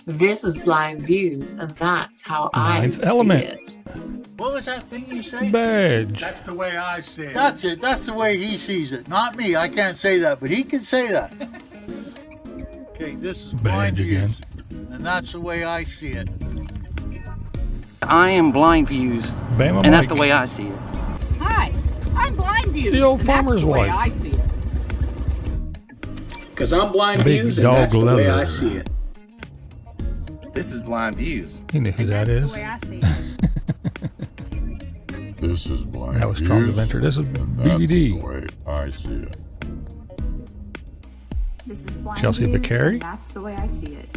This is Blind Views, and that's how I Ninth see element. it. What was that thing you say? Badge. That's the way I see it. That's it. That's the way he sees it. Not me. I can't say that, but he can say that. Okay, this is Blind Badge again. Views, and that's the way I see it. I am BlindViews, Bama and that's Mike. the way I see it. Hi, I'm BlindViews. The old and that's farmer's the way wife. I see it. Because I'm blind Big views, and dog that's the way leather. I see it. This is Blind Views. You know who that is. That's the way I see it. This is Blind That was Strong Views, Adventure. This is and that's BBD. the way I see it. This is Blind Chelsea Views, Vicari? and that's the way I see it.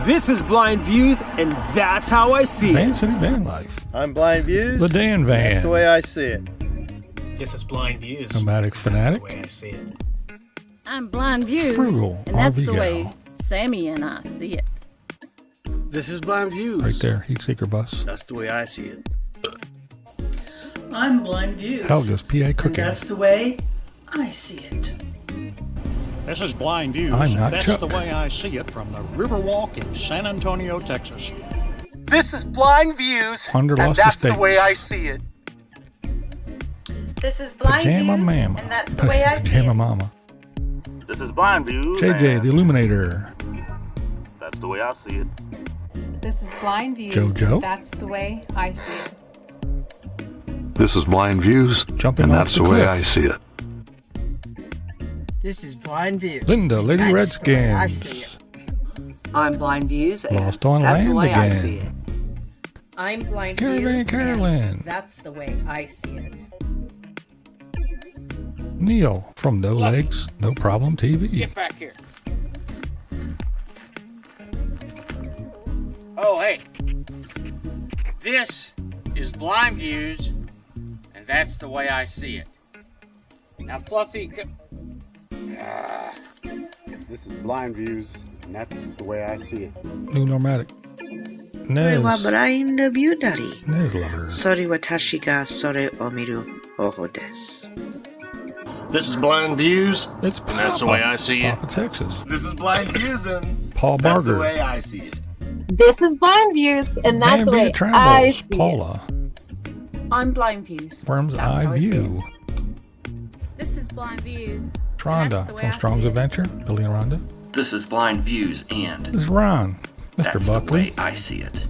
This is Blind Views, and that's how I see Van it. City Van Life. I'm Blind Views. The Dan Van. That's the way I see it. This is blind views. Nomadic That's the Fanatic. way I see it. I'm Blind Views, Frugal and that's RV the gal. way Sammy and I see it. This is blind views. Right there. Heat Seeker Bus. That's the way I see it. I'm Blind Views. Helga's PA and Cooking. that's the way I see it. This is blind views. I'm not That's Chuck. the way I see it from the Riverwalk in San Antonio, Texas. This is Blind Views, Under and Lost that's Estates. the way I see it. This is Blind Pajama Views, Mama. and that's the way I see Pajama it. Mama. This is Blind Views. JJ, and the Illuminator. that's the way I see it. This is Blind Views, JoJo. and that's the way I see it. This is Blind Views, Jumping and off that's the the way cliff. I see it. This is Blind Views. Linda, Lady That's the way I Redskins. see it. I'm Blind Views, and Lost on that's the Land way I again. see it. I'm Blind Caravan Views, Carolyn. and that's the way I see it. Neil from No Legs, No Problem TV. Get back here. Oh, hey. This is Blind Views, and that's the way I see it. Now, Fluffy, This is Blind Views, and that's the way I see it. New Nomadic. Nez. Blind View Daddy. Nez Lover. Sorry, watashi ga sore o miru hoho desu. This is Blind Views, It's and that's the way I see it. Papa, Texas. This is Blind Views, and Paul that's the Barger. way I see it. This is Blind Views, and that's the way Bambi I Travels. see Paula. I'm Blind Views. Worm's That's Eye how I see View. This is Blind Views. Tronda from Strong's Adventure. Billy and Rhonda. This is Blind Views, and This is Ron. Mr. that's the Buckley. way I see it.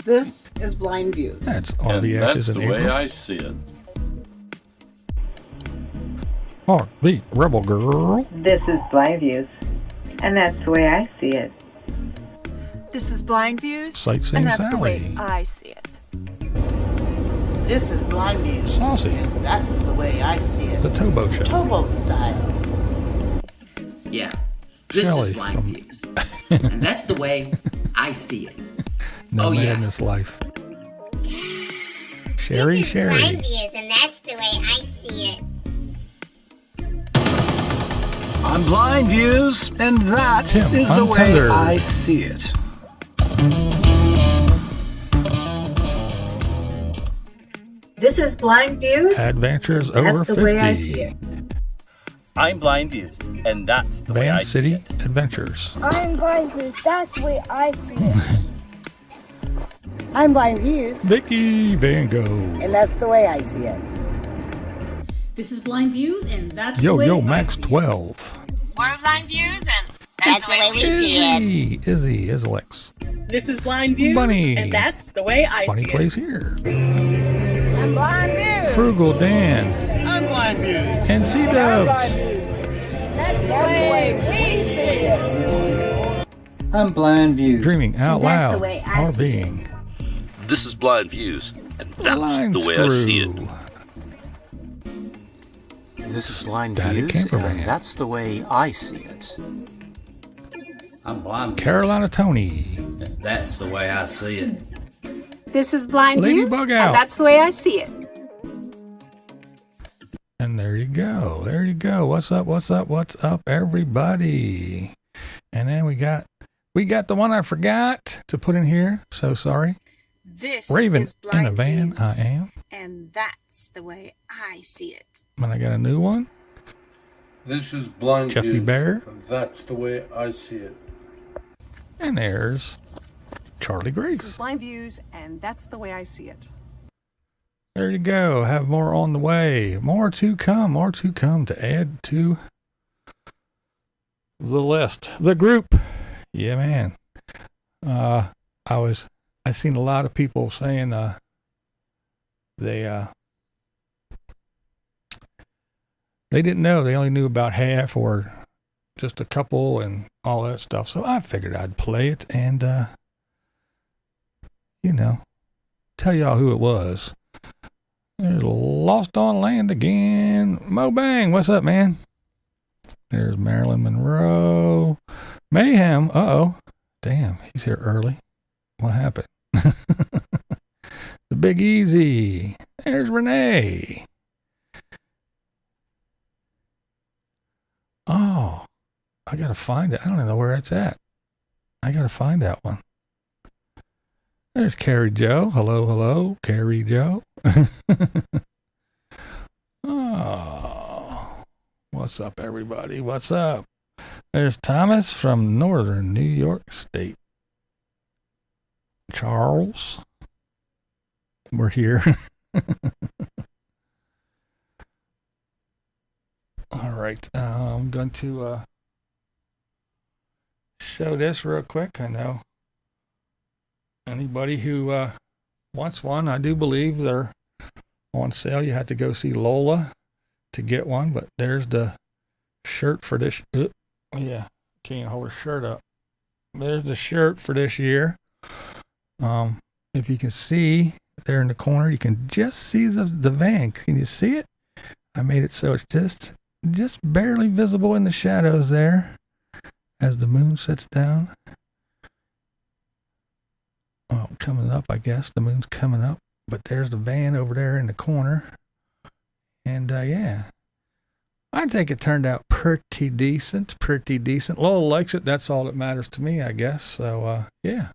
This is Blind Views. That's RV Ashes and April. I see it. RV Rebel Girl. This is Blind Views, and that's the way I see it. This is Blind Views, Sightseeing and that's the Sally. way I see it. This is Blind Views. Saucy. And that's the way I see it. The Towboat Show. Towboat style. Yeah, this Shelley is Blind from- Views, and that's the way I see it. No Oh, yeah. Madness Life. Sherry. Blind Views, and that's the way I see it. I'm blind views, and that Tim, is the way untethered. I see it. This is Blind Views. Adventures That's over the 50. way I see it. I'm Blind Views, and that's the way Van I see City it. Adventures. I'm Blind Views, that's the way I see it. I'm Blind Views, Vicky Van Gogh. and that's the way I see it. This is Blind Views, and that's the Yo way Yo I Max see it. 12. We're Blind Views, and that's the way we see it. Izzy Islix. This is Blind Views, Bunny. and that's the way I Bunny see plays here. I'm Blind Views. Frugal Dan. I'm Blind Views. And C Dubs. That's the way we see it. I'm Blind Views. Dreaming out That's the loud. way I Or see it. being. This is Blind Views, and that's Line the way I see it. Screw. This is Blind Daddy Views, Campervan. and that's the way I see it. I'm Blind Carolina Tony. That's the way I see it. This is Blind Lady Views, Bug Out. and that's the way I see it. And there you go. There you go. What's up? What's up? What's up, everybody? And then we got the one I forgot to put in here. So sorry. This Raven is in Blind a van. Views, I am. and that's the way I see it. And I got a new one. This is Blind Jeffy Views, Bear. and that's the way I see it. And there's Charlie This is Grace. Blind Views, and that's the way I see it. There you go. Have more on the way. More to come to add to the list. The group. Yeah, man. I seen a lot of people saying they didn't know. They only knew about half or just a couple and all that stuff. So I figured I'd play it and tell y'all who it was. There's Lost on Land again. Mo Bang, what's up, man? There's Marilyn Monroe. Mayhem. Uh-oh. Damn, he's here early. What happened? The Big Easy. There's Renee. Oh, I gotta find it. I don't even know where it's at. I gotta find that one. There's Carrie Joe. Hello, hello, Carrie Joe. Oh, what's up, everybody? What's up? There's Thomas from Northern New York State. Charles. We're here. All right. I'm going to show this real quick. I know anybody who wants one, I do believe they're on sale. You have to go see Lola to get one, but there's the shirt for this. Oh, yeah, can't hold her shirt up. There's the shirt for this year. If you can see there in the corner, you can just see the van. Can you see it? I made it so it's just barely visible in the shadows there as the moon sets down. Oh, coming up, I guess. The moon's coming up. But there's the van over there in the corner. And, yeah. I think it turned out pretty decent. Lola likes it. That's all that matters to me, I guess. So, yeah.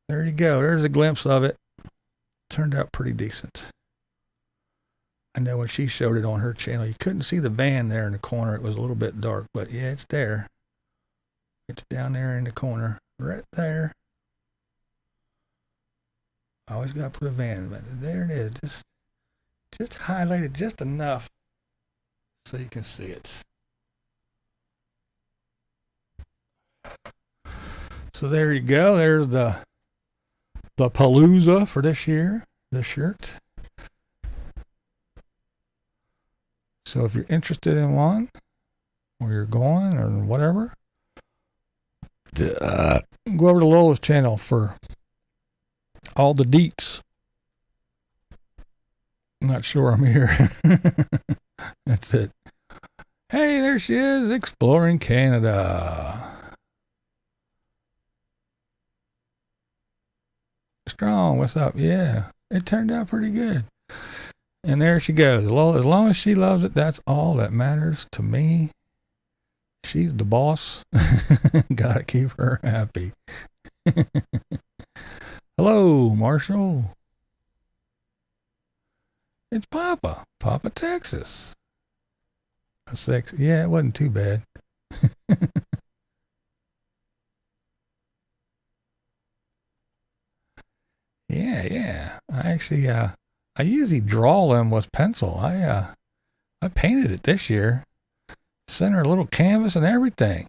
There you go. There's a glimpse of it. Turned out pretty decent. I know when she showed it on her channel, you couldn't see the van there in the corner. It was a little bit dark, but yeah, it's there. It's down there in the corner, right there. I always got to put a van, but there it is. Just highlight it just enough so you can see it. So there you go. There's the Palooza for this year, the shirt. So if you're interested in one, or you're going, or whatever, go over to Lola's channel for all the deets. I'm not sure I'm here. That's it. Hey, there she is, exploring Canada. Strong, what's up? Yeah, it turned out pretty good. And there she goes. As long as she loves it, that's all that matters to me. She's the boss. Gotta keep her happy. Hello, Marshall. It's Papa. Papa, Texas. Yeah, it wasn't too bad. Yeah. I actually, I usually draw them with pencil. I painted it this year. Sent her a little canvas and everything.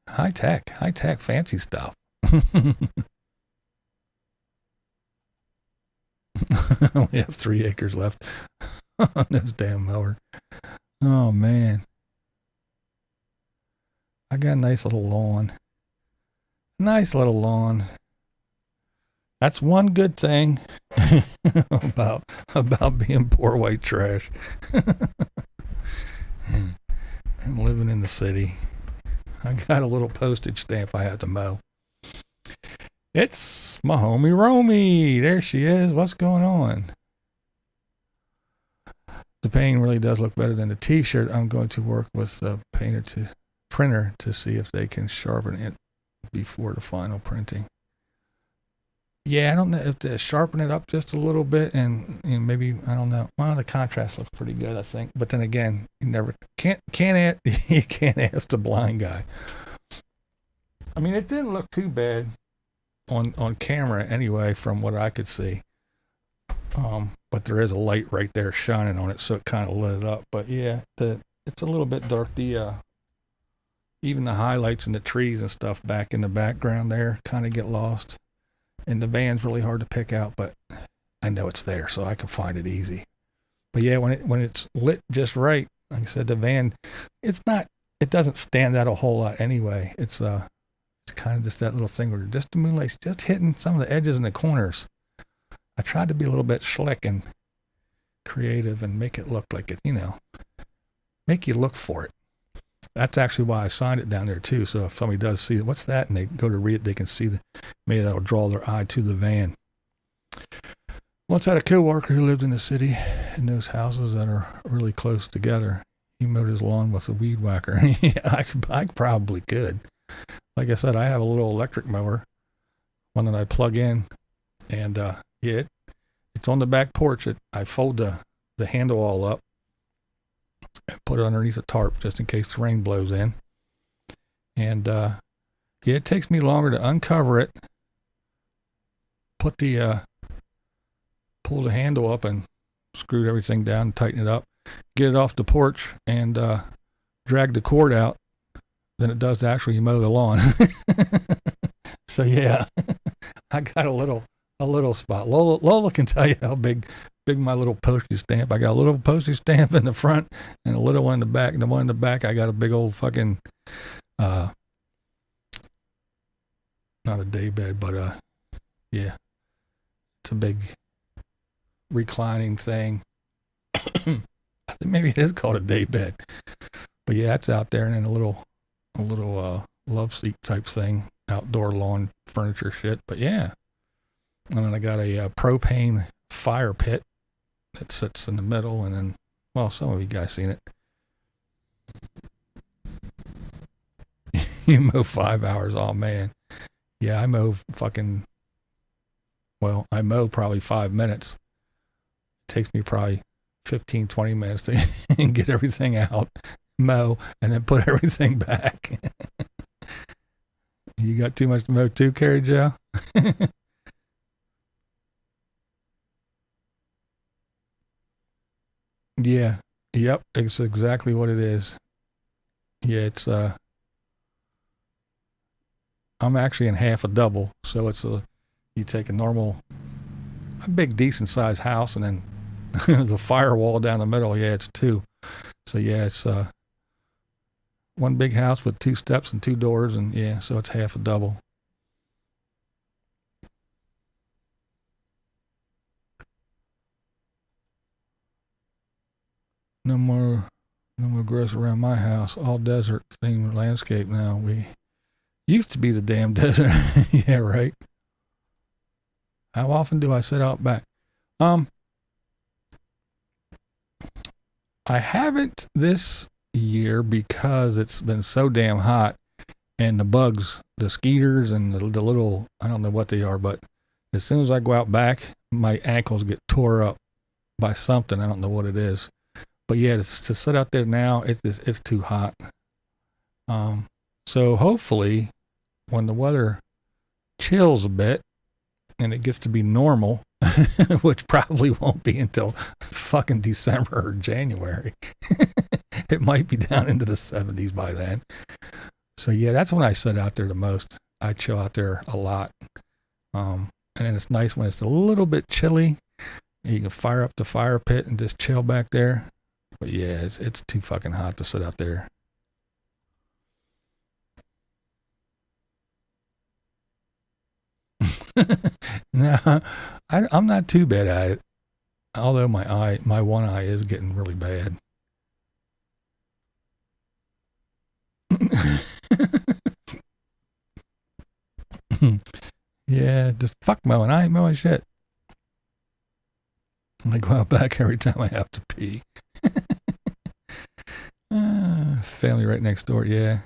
High tech, fancy stuff. I only have 3 acres left on this damn mower. Oh, man. I got a nice little lawn. That's one good thing about being poor white trash. And living in the city. I got a little postage stamp I have to mow. It's my homie Romy. There she is. What's going on? The painting really does look better than the t-shirt. I'm going to work with the printer to see if they can sharpen it before the final printing. Yeah, I don't know if to sharpen it up just a little bit and maybe, I don't know. Well, the contrast looks pretty good, I think. But then again, you can't ask the blind guy. I mean, it didn't look too bad on camera anyway, from what I could see. But there is a light right there shining on it, so it kind of lit it up. But yeah, it's a little bit dark. Even the highlights and the trees and stuff back in the background there kind of get lost. And the van's really hard to pick out, but I know it's there, so I can find it easy. But yeah, when it's lit just right, like I said, the van, it doesn't stand out a whole lot anyway. It's kind of just that little thing where just the moonlight's just hitting some of the edges and the corners. I tried to be a little bit slick and creative and make it look like it, make you look for it. That's actually why I signed it down there too. So if somebody does see what's that and they go to read it, they can see maybe that'll draw their eye to the van. Once I had a coworker who lived in the city in those houses that are really close together. He mowed his lawn with a weed whacker. I probably could. Like I said, I have a little electric mower, one that I plug in, and it's on the back porch. I fold the handle all up and put it underneath a tarp just in case the rain blows in. And it takes me longer to uncover it, pull the handle up and screw everything down and tighten it up, get it off the porch and drag the cord out than it does to actually mow the lawn. So yeah, I got a little spot. Lola can tell you how big my little postage stamp. I got a little postage stamp in the front and a little one in the back. And the one in the back, I got a big old fucking, not a day bed, but yeah, it's a big reclining thing. I think maybe it is called a day bed, but yeah, it's out there. And then a little love seat type thing, outdoor lawn furniture shit. But yeah, and then I got a propane fire pit that sits in the middle, and then, well, some of you guys seen it. You mow 5 hours, oh man. Yeah, I mow I mow probably 5 minutes. It takes me probably 15-20 minutes to get everything out, mow, and then put everything back. You got too much to mow too, Carrie Joe? Yeah. Yep. It's exactly what it is. Yeah, it's I'm actually in half a double, so it's you take a big decent sized house and then the firewall down the middle, yeah, it's 2. So yeah, it's one big house with 2 steps and 2 doors, and yeah, so it's half a double. No more grass around my house. All desert themed landscape now. We used to be the damn desert. Yeah, right. How often do I sit out back? I haven't this year because it's been so damn hot, and the bugs, the skeeters and the little, I don't know what they are, but as soon as I go out back, my ankles get tore up by something. I don't know what it is. But yeah, to sit out there now, it's too hot. So hopefully when the weather chills a bit and it gets to be normal, which probably won't be until fucking December or January. It might be down into the 70s by then. So yeah, that's when I sit out there the most. I chill out there a lot. And then it's nice when it's a little bit chilly. You can fire up the fire pit and just chill back there. But yeah, it's too fucking hot to sit out there. No, I'm not too bad at it. Although my one eye is getting really bad. Yeah, just fuck mowing. I ain't mowing shit. I go out back every time I have to pee. Family right next door, yeah.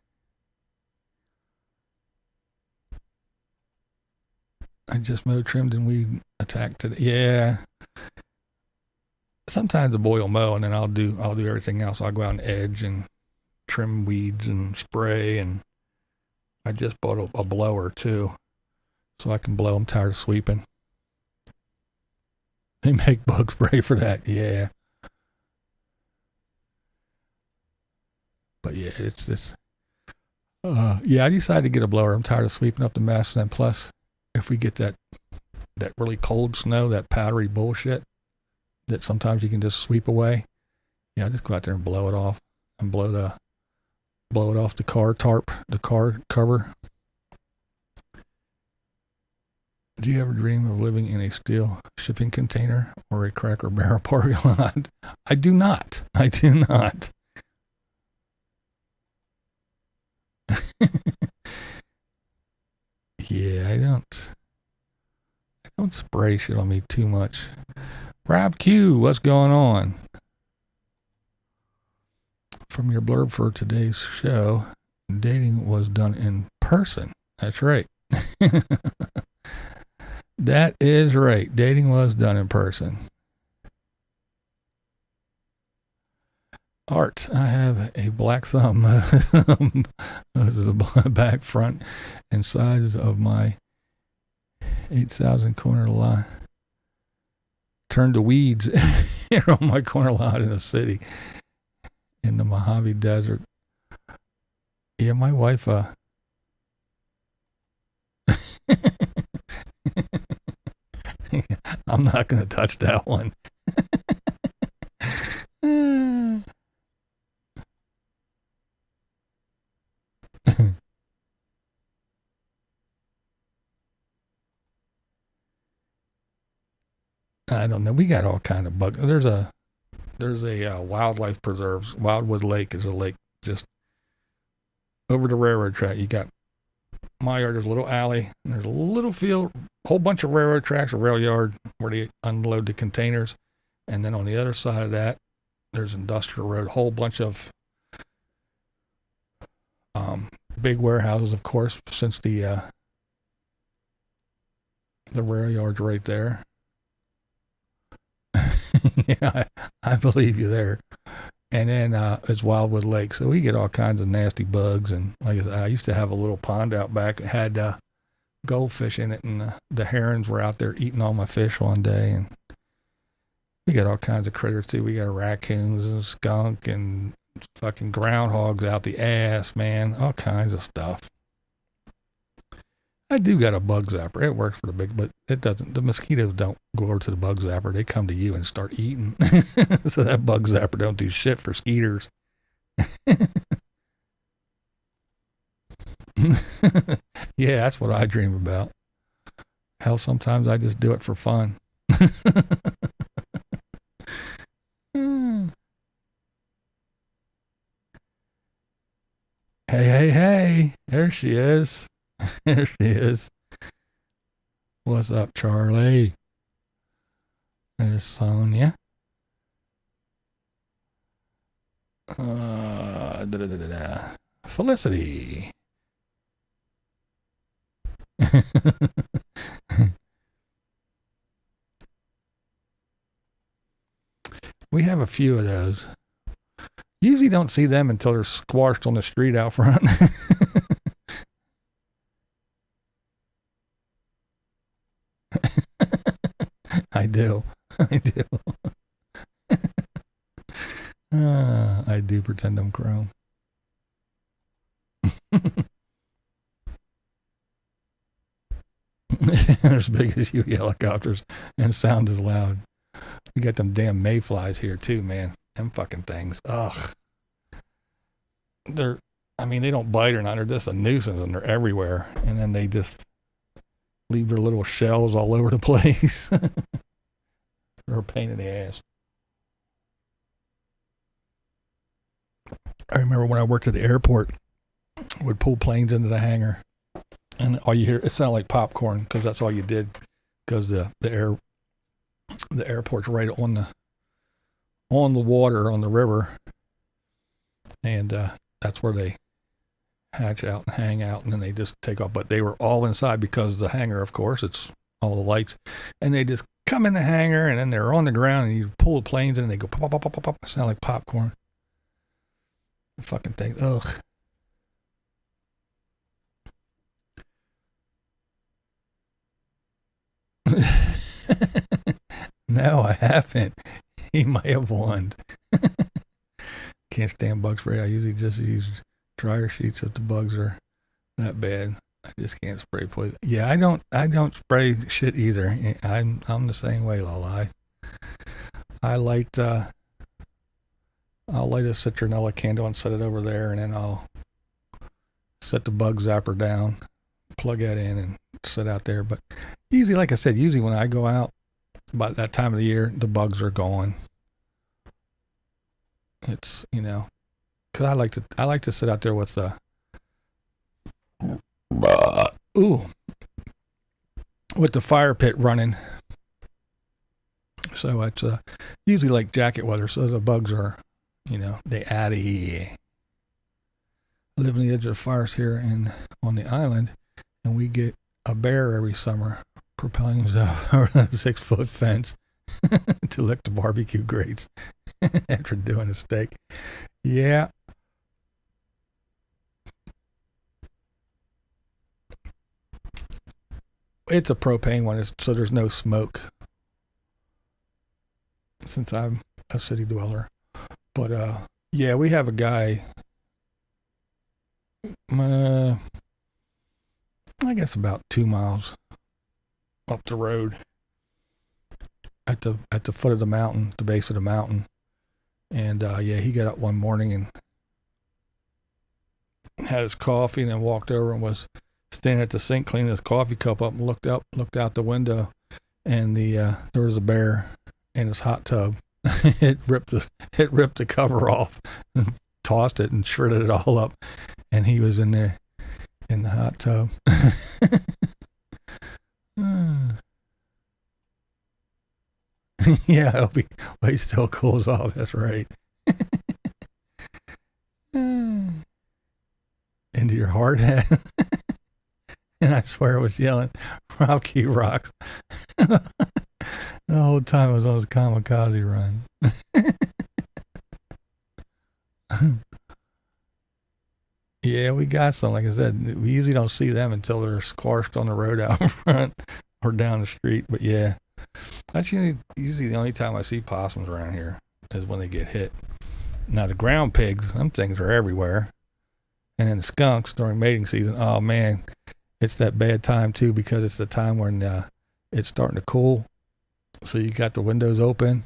I just mowed, trimmed, and weed attacked today. Yeah. Sometimes the boy will mow, and then I'll do everything else. I'll go out and edge and trim weeds and spray, and I just bought a blower too, so I can blow. I'm tired of sweeping. They make bug spray for that, yeah. But yeah, it's this. Yeah, I decided to get a blower. I'm tired of sweeping up the mess, and then plus, if we get that really cold snow, that powdery bullshit that sometimes you can just sweep away, yeah, I just go out there and blow it off, and blow it off the car tarp, the car cover. Do you ever dream of living in a steel shipping container or a Cracker Barrel parking lot? I do not. I do not. Yeah, I don't spray shit on me too much. Rob Q, what's going on? From your blurb for today's show, dating was done in person. That's right. That is right. Dating was done in person. Art, I have a black thumb. This is the back, front, and sides of my 8,000 corner lot. Turned to weeds here on my corner lot in the city, in the Mojave Desert. Yeah, my wife, I'm not going to touch that one. I don't know. We got all kind of bugs. There's a wildlife preserves. Wildwood Lake is a lake just over the railroad track. You got my yard. There's a little alley. And there's a little field, whole bunch of railroad tracks, a rail yard where they unload the containers. And then on the other side of that, there's industrial road, whole bunch of big warehouses, of course, since the rail yard's right there. Yeah, I believe you there. And then it's Wildwood Lake, so we get all kinds of nasty bugs. And like I said, I used to have a little pond out back that had goldfish in it, and the herons were out there eating all my fish one day. And we got all kinds of critters too. We got raccoons and skunk and fucking groundhogs out the ass, man. All kinds of stuff. I do got a bug zapper. It works for the big, but it doesn't. The mosquitoes don't go over to the bug zapper. They come to you and start eating. So that bug zapper don't do shit for skeeters. Yeah, that's what I dream about. Hell, sometimes I just do it for fun. Hey. There she is. There she is. What's up, Charlie? There's Sonia. Felicity. We have a few of those. Usually don't see them until they're squashed on the street out front. I do. I do pretend I'm chrome. They're as big as you helicopters and sound as loud. We got them damn mayflies here too, man. Them fucking things. Ugh. They don't bite or not. They're just a nuisance and they're everywhere. And then they just leave their little shells all over the place. They're a pain in the ass. I remember when I worked at the airport, would pull planes into the hangar, and all you hear, it sounded like popcorn, because that's all you did, because the airport's right on the water, on the river, and that's where they hatch out and hang out, and then they just take off. But they were all inside because the hangar, of course, it's all the lights, and they just come in the hangar, and then they're on the ground, and you pull the planes in, and they go pop, pop, pop, pop, pop, pop. It sound like popcorn. The fucking thing, ugh. No, I haven't. He may have won. Can't stand bug spray. I usually just use dryer sheets if the bugs are that bad. I just can't spray poison. Yeah, I don't spray shit either. I'm the same way, Lola. I'll light a citronella candle and set it over there, and then I'll set the bug zapper down, plug that in, and sit out there. But usually, like I said, usually when I go out about that time of the year, the bugs are gone. It's, you know, because I like to sit out there with with the fire pit running. So it's usually like jacket weather, so the bugs are, you know, they out of here. I live on the edge of the forest here and on the island, and we get a bear every summer propelling himself over a 6-foot fence to lick the barbecue grates after doing a steak. Yeah. It's a propane one, so there's no smoke since I'm a city dweller. But yeah, we have a guy, I guess about 2 miles up the road at the foot of the mountain, the base of the mountain. And yeah, he got up one morning and had his coffee and then walked over and was standing at the sink cleaning his coffee cup up and looked out the window, and there was a bear in his hot tub. It ripped the cover off and tossed it and shredded it all up, and he was in there in the hot tub. Yeah, he still cools off. That's right. Into your hard hat. And I swear I was yelling, Rob Key rocks. The whole time I was on his kamikaze run. Yeah, we got some. Like I said, we usually don't see them until they're squashed on the road out in front or down the street. But yeah, that's usually the only time I see possums around here is when they get hit. Now the ground pigs, them things are everywhere. And then the skunks during mating season, oh man, it's that bad time too, because it's the time when it's starting to cool. So you got the windows open,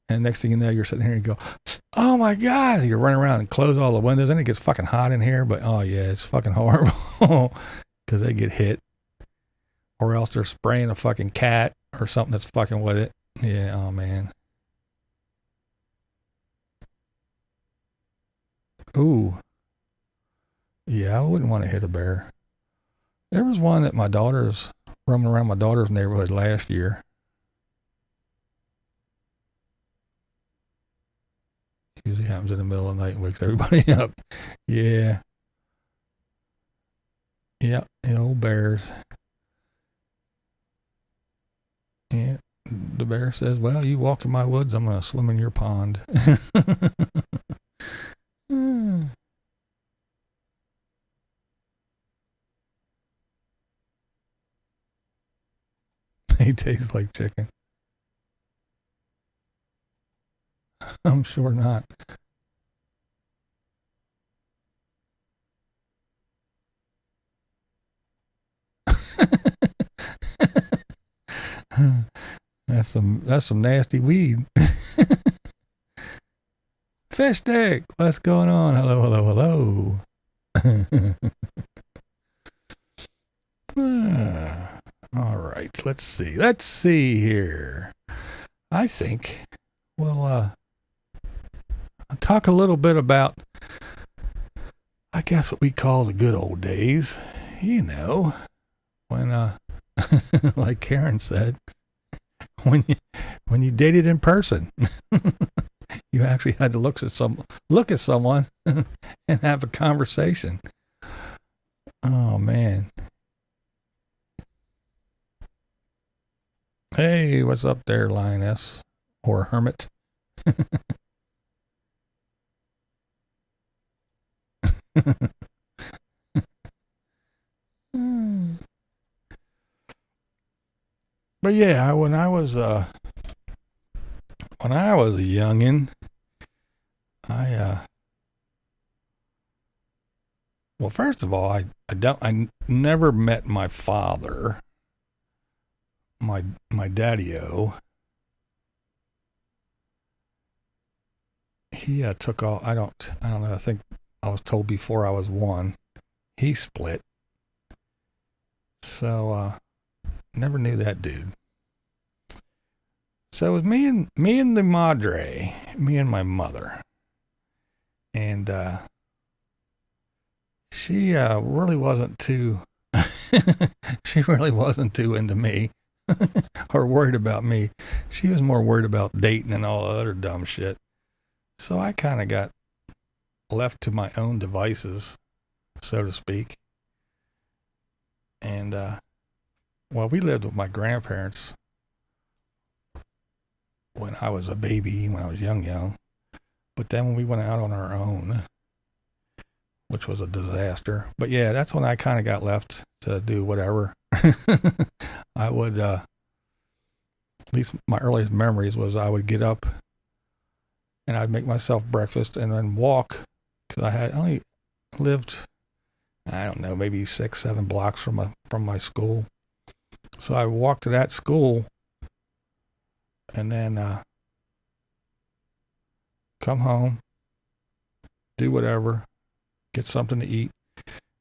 and next thing you know, you're sitting here and you go, oh my God, you're running around and close all the windows, and it gets fucking hot in here, but oh yeah, it's fucking horrible because they get hit. Or else they're spraying a fucking cat or something that's fucking with it. Yeah, oh man. Ooh. Yeah, I wouldn't want to hit a bear. There was one at my daughter's, roaming around my daughter's neighborhood last year. Usually happens in the middle of the night and wakes everybody up. Yeah. Yeah, the old bears. Yeah, the bear says, well, you walk in my woods, I'm going to swim in your pond. They taste like chicken. I'm sure not. That's some nasty weed. Fish stick, what's going on? Hello, hello, hello. All right, let's see here. I think we'll I'll talk a little bit about, I guess, what we call the good old days. You know, when like Karen said, when you dated in person. You actually had to look at someone and have a conversation. Oh man. Hey, what's up there, lioness or hermit? But yeah, when I was a youngin', well, first of all, I never met my father, my daddy-o. He took off. I don't know. I think I was told before I was 1, he split. So never knew that dude. So it was me and the madre, me and my mother, and she really wasn't too. She really wasn't too into me or worried about me. She was more worried about dating and all the other dumb shit. So I kind of got left to my own devices, so to speak. And, well, we lived with my grandparents when I was a baby, when I was young. But then when we went out on our own, which was a disaster. But yeah, that's when I kind of got left to do whatever. I would, at least my earliest memories was I would get up and I'd make myself breakfast and then walk, because I had only lived, I don't know, maybe 6-7 blocks from my school. So I walked to that school and then come home, do whatever, get something to eat.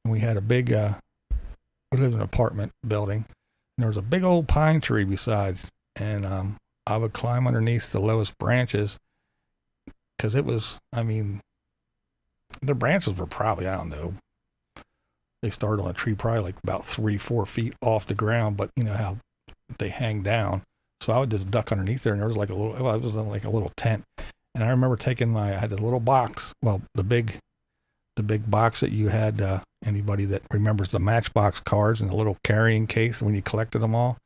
And we had a big, we lived in an apartment building, and there was a big old pine tree besides. And I would climb underneath the lowest branches, because it was, I mean, the branches were probably, I don't know, they started on a tree probably like about 3-4 feet off the ground, but you know how they hang down. So I would just duck underneath there, and there was like a little, well, it was like a little tent. And I remember taking I had a little box, well, the big box that you had, anybody that remembers the Matchbox cars and the little carrying case when you collected them all.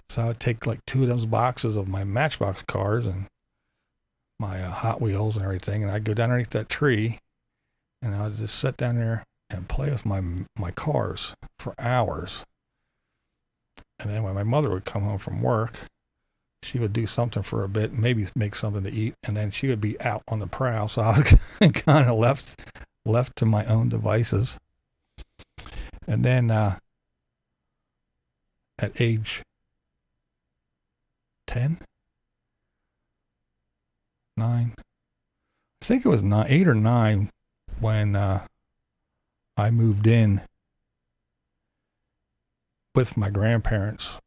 So I would take like 2 of those boxes of my Matchbox cars and my Hot Wheels and everything, and I'd go down underneath that tree, and I'd just sit down there and play with my cars for hours. And then when my mother would come home from work, she would do something for a bit, maybe make something to eat, and then she would be out on the prowl. So I was kind of left to my own devices. And then at age 10, 9, I think it was 8 or 9 when I moved in with my grandparents.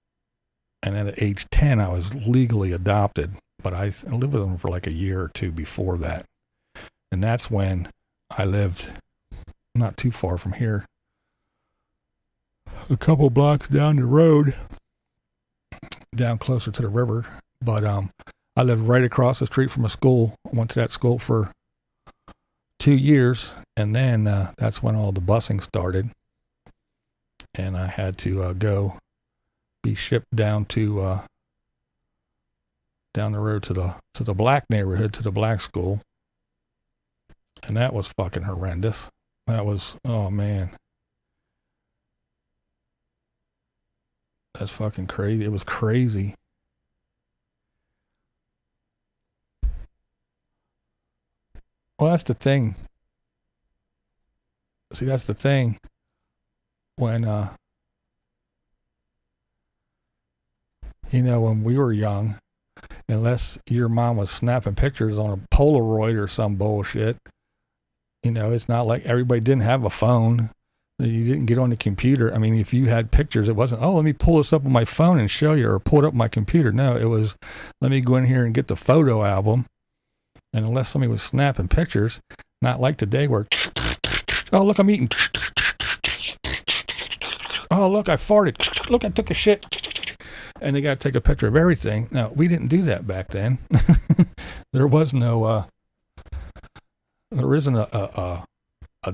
And then at age 10, I was legally adopted, but I lived with them for like a year or 2 before that. And that's when I lived not too far from here, a couple blocks down the road, down closer to the river. But I lived right across the street from a school. I went to that school for 2 years, and then that's when all the busing started. And I had to be shipped down to down the road to the black neighborhood, to the black school. And that was fucking horrendous. That was, oh man, that's fucking crazy. It was crazy. Well, that's the thing. See, that's the thing. When you know, when we were young, unless your mom was snapping pictures on a Polaroid or some bullshit, you know, it's not like everybody didn't have a phone. You didn't get on the computer. I mean, if you had pictures, it wasn't, oh, let me pull this up on my phone and show you, or pull it up on my computer. No, it was, let me go in here and get the photo album. And unless somebody was snapping pictures, not like today where, oh, look, I'm eating. Oh, look, I farted. Look, I took a shit. And they got to take a picture of everything. No, we didn't do that back then. There was no, there isn't a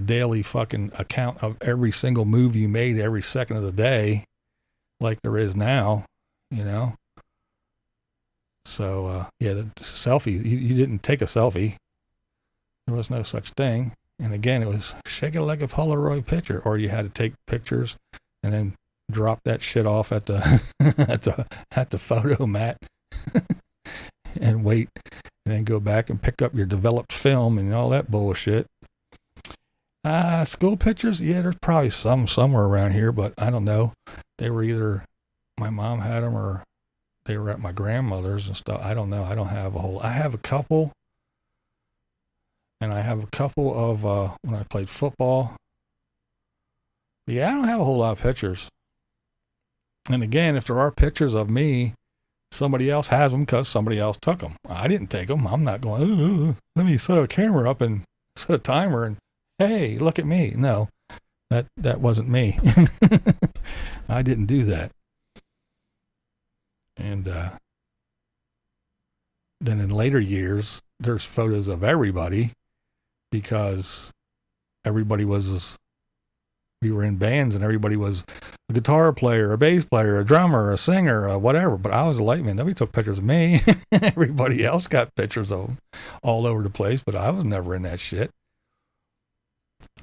daily fucking account of every single move you made every second of the day like there is now, you know? So, yeah, the selfie, you didn't take a selfie. There was no such thing. And again, it was shake it like a Polaroid picture, or you had to take pictures and then drop that shit off at the at the photo mat and wait, and then go back and pick up your developed film and all that bullshit. School pictures, yeah, there's probably some somewhere around here, but I don't know. They were either my mom had them or they were at my grandmother's and stuff. I don't know. I don't have a whole. I have a couple, and I have a couple of when I played football. But yeah, I don't have a whole lot of pictures. And again, if there are pictures of me, somebody else has them because somebody else took them. I didn't take them. I'm not going, ooh, let me set a camera up and set a timer and, hey, look at me. No, that wasn't me. I didn't do that. And then in later years, there's photos of everybody because everybody we were in bands and everybody was a guitar player, a bass player, a drummer, a singer, a whatever. But I was a light man. Nobody took pictures of me. Everybody else got pictures of them all over the place, but I was never in that shit.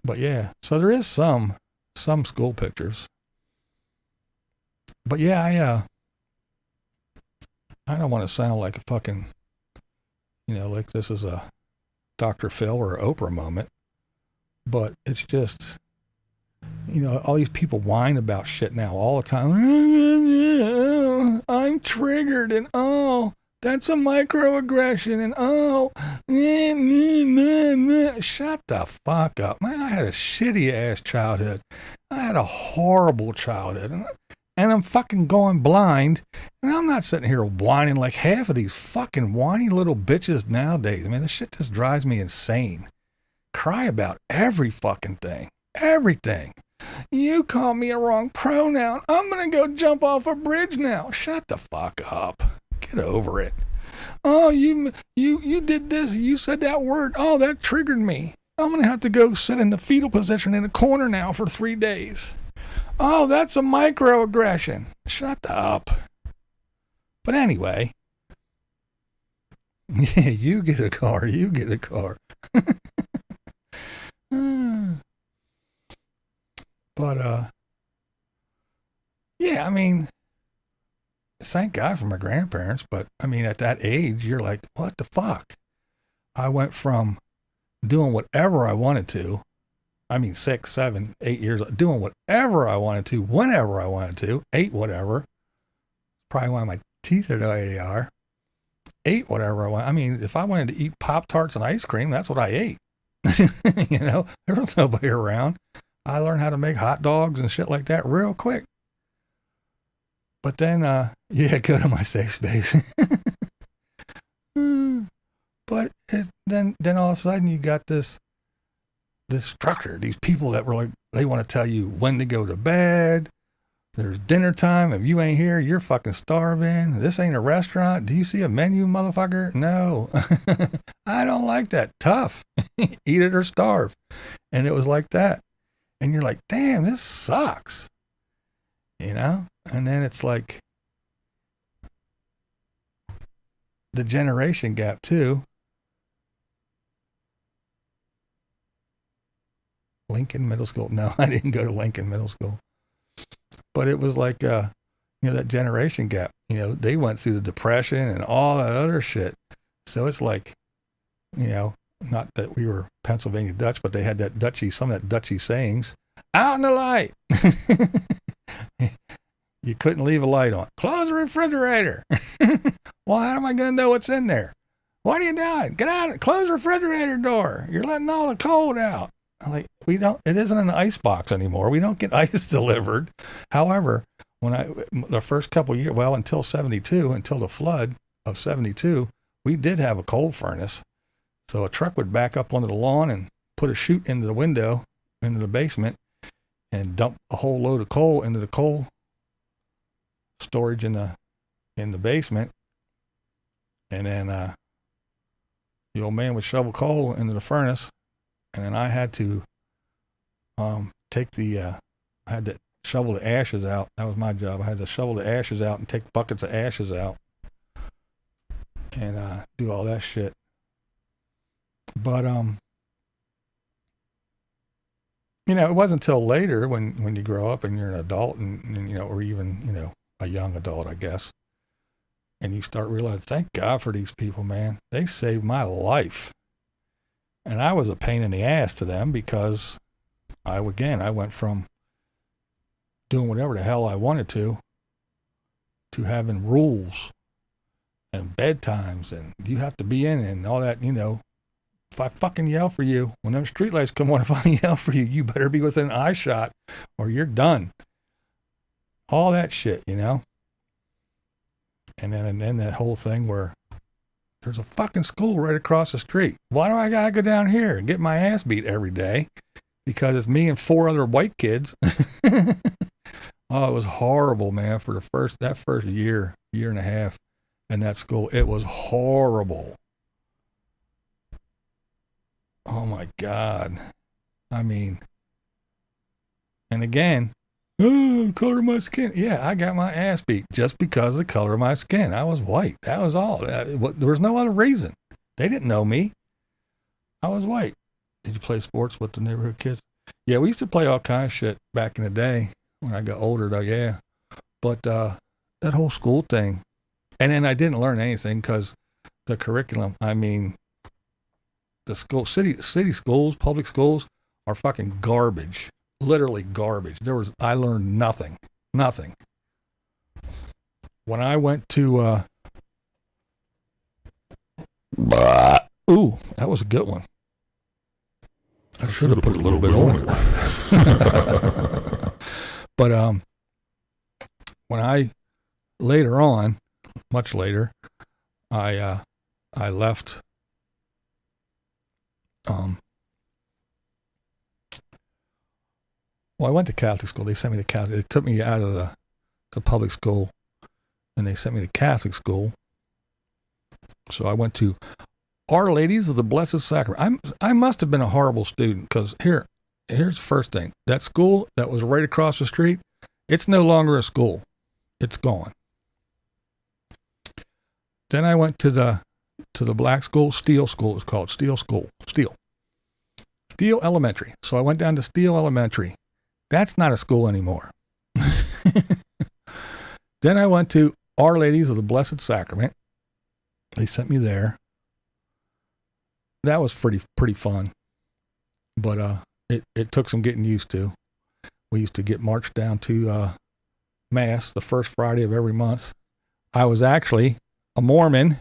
But yeah, so there is some school pictures. But yeah, I don't want to sound like a fucking, like this is a Dr. Phil or Oprah moment, but it's just, all these people whine about shit now all the time. I'm triggered and that's a microaggression and shut the fuck up. Man, I had a shitty ass childhood. I had a horrible childhood and I'm fucking going blind and I'm not sitting here whining like half of these fucking whiny little bitches nowadays. I mean, this shit just drives me insane. Cry about every fucking thing. Everything. You call me a wrong pronoun. I'm gonna go jump off a bridge now. Shut the fuck up. Get over it. Oh, you did this. You said that word. Oh, that triggered me. I'm gonna have to go sit in the fetal position in a corner now for 3 days. Oh, that's a microaggression. Shut up. But anyway, yeah, you get a car. You get a car. But, yeah, I mean, thank God for my grandparents, but, I mean, at that age, you're like, what the fuck? I went from doing whatever I wanted to, 6, 7, 8 years, doing whatever I wanted to, whenever I wanted to, ate whatever, probably why my teeth are the way they are, ate whatever I wanted. I mean, if I wanted to eat Pop-Tarts and ice cream, that's what I ate. There was nobody around. I learned how to make hot dogs and shit like that real quick. But then, go to my safe space. But then all of a sudden you got this structure, these people that were like, they want to tell you when to go to bed. There's dinner time. If you ain't here, you're fucking starving. This ain't a restaurant. Do you see a menu, motherfucker? No. I don't like that. Tough. Eat it or starve. And it was like that. And you're like, damn, this sucks. And then it's like the generation gap too. Lincoln Middle School. No, I didn't go to Lincoln Middle School. But it was like, that generation gap. They went through the Depression and all that other shit. So it's like, not that we were Pennsylvania Dutch, but they had some of that Dutchy sayings. Out in the light. You couldn't leave a light on. Close the refrigerator. Well, how am I going to know what's in there? What are you doing? Get out. Close the refrigerator door. You're letting all the cold out. I'm like, it isn't an ice box anymore. We don't get ice delivered. However, the first couple of years, until 72, until the flood of 72, we did have a coal furnace. So a truck would back up onto the lawn and put a chute into the window, into the basement, and dump a whole load of coal into the coal storage in the basement. And then the old man would shovel coal into the furnace, and then I had to I had to shovel the ashes out. That was my job. I had to shovel the ashes out and take buckets of ashes out and do all that shit. But it wasn't until later when you grow up and you're an adult and or even, a young adult, I guess, and you start realizing, thank God for these people, man. They saved my life. And I was a pain in the ass to them because I went from doing whatever the hell I wanted to having rules and bedtimes and you have to be in and all that, If I fucking yell for you, when them streetlights come on, if I yell for you, you better be within eye shot or you're done. All that shit, And then that whole thing where there's a fucking school right across the street. Why do I gotta go down here and get my ass beat every day? Because it's me and 4 other white kids. Oh, it was horrible, man. For that first year and a half in that school, it was horrible. Oh my God. I mean, and again, color of my skin. Yeah, I got my ass beat just because of the color of my skin. I was white. That was all. There was no other reason. They didn't know me. I was white. Did you play sports with the neighborhood kids? Yeah, we used to play all kinds of shit back in the day when I got older, though, yeah. But that whole school thing. And then I didn't learn anything because the curriculum, the city schools, public schools are fucking garbage. Literally garbage. I learned nothing. When I went to, ooh, that was a good one. I should have put a little bit on it. But, when I, later on, much later, I left, well, I went to Catholic school. They sent me to Catholic. They took me out of the public school and they sent me to Catholic school. So I went to Our Ladies of the Blessed Sacrament. I must have been a horrible student because here's the first thing. That school that was right across the street, it's no longer a school. It's gone. Then I went to the black school, Steele School it's called, Steele Elementary. So I went down to Steele Elementary. That's not a school anymore. Then I went to Our Ladies of the Blessed Sacrament. They sent me there. That was pretty fun. But it took some getting used to. We used to get marched down to Mass the first Friday of every month. I was actually a Mormon.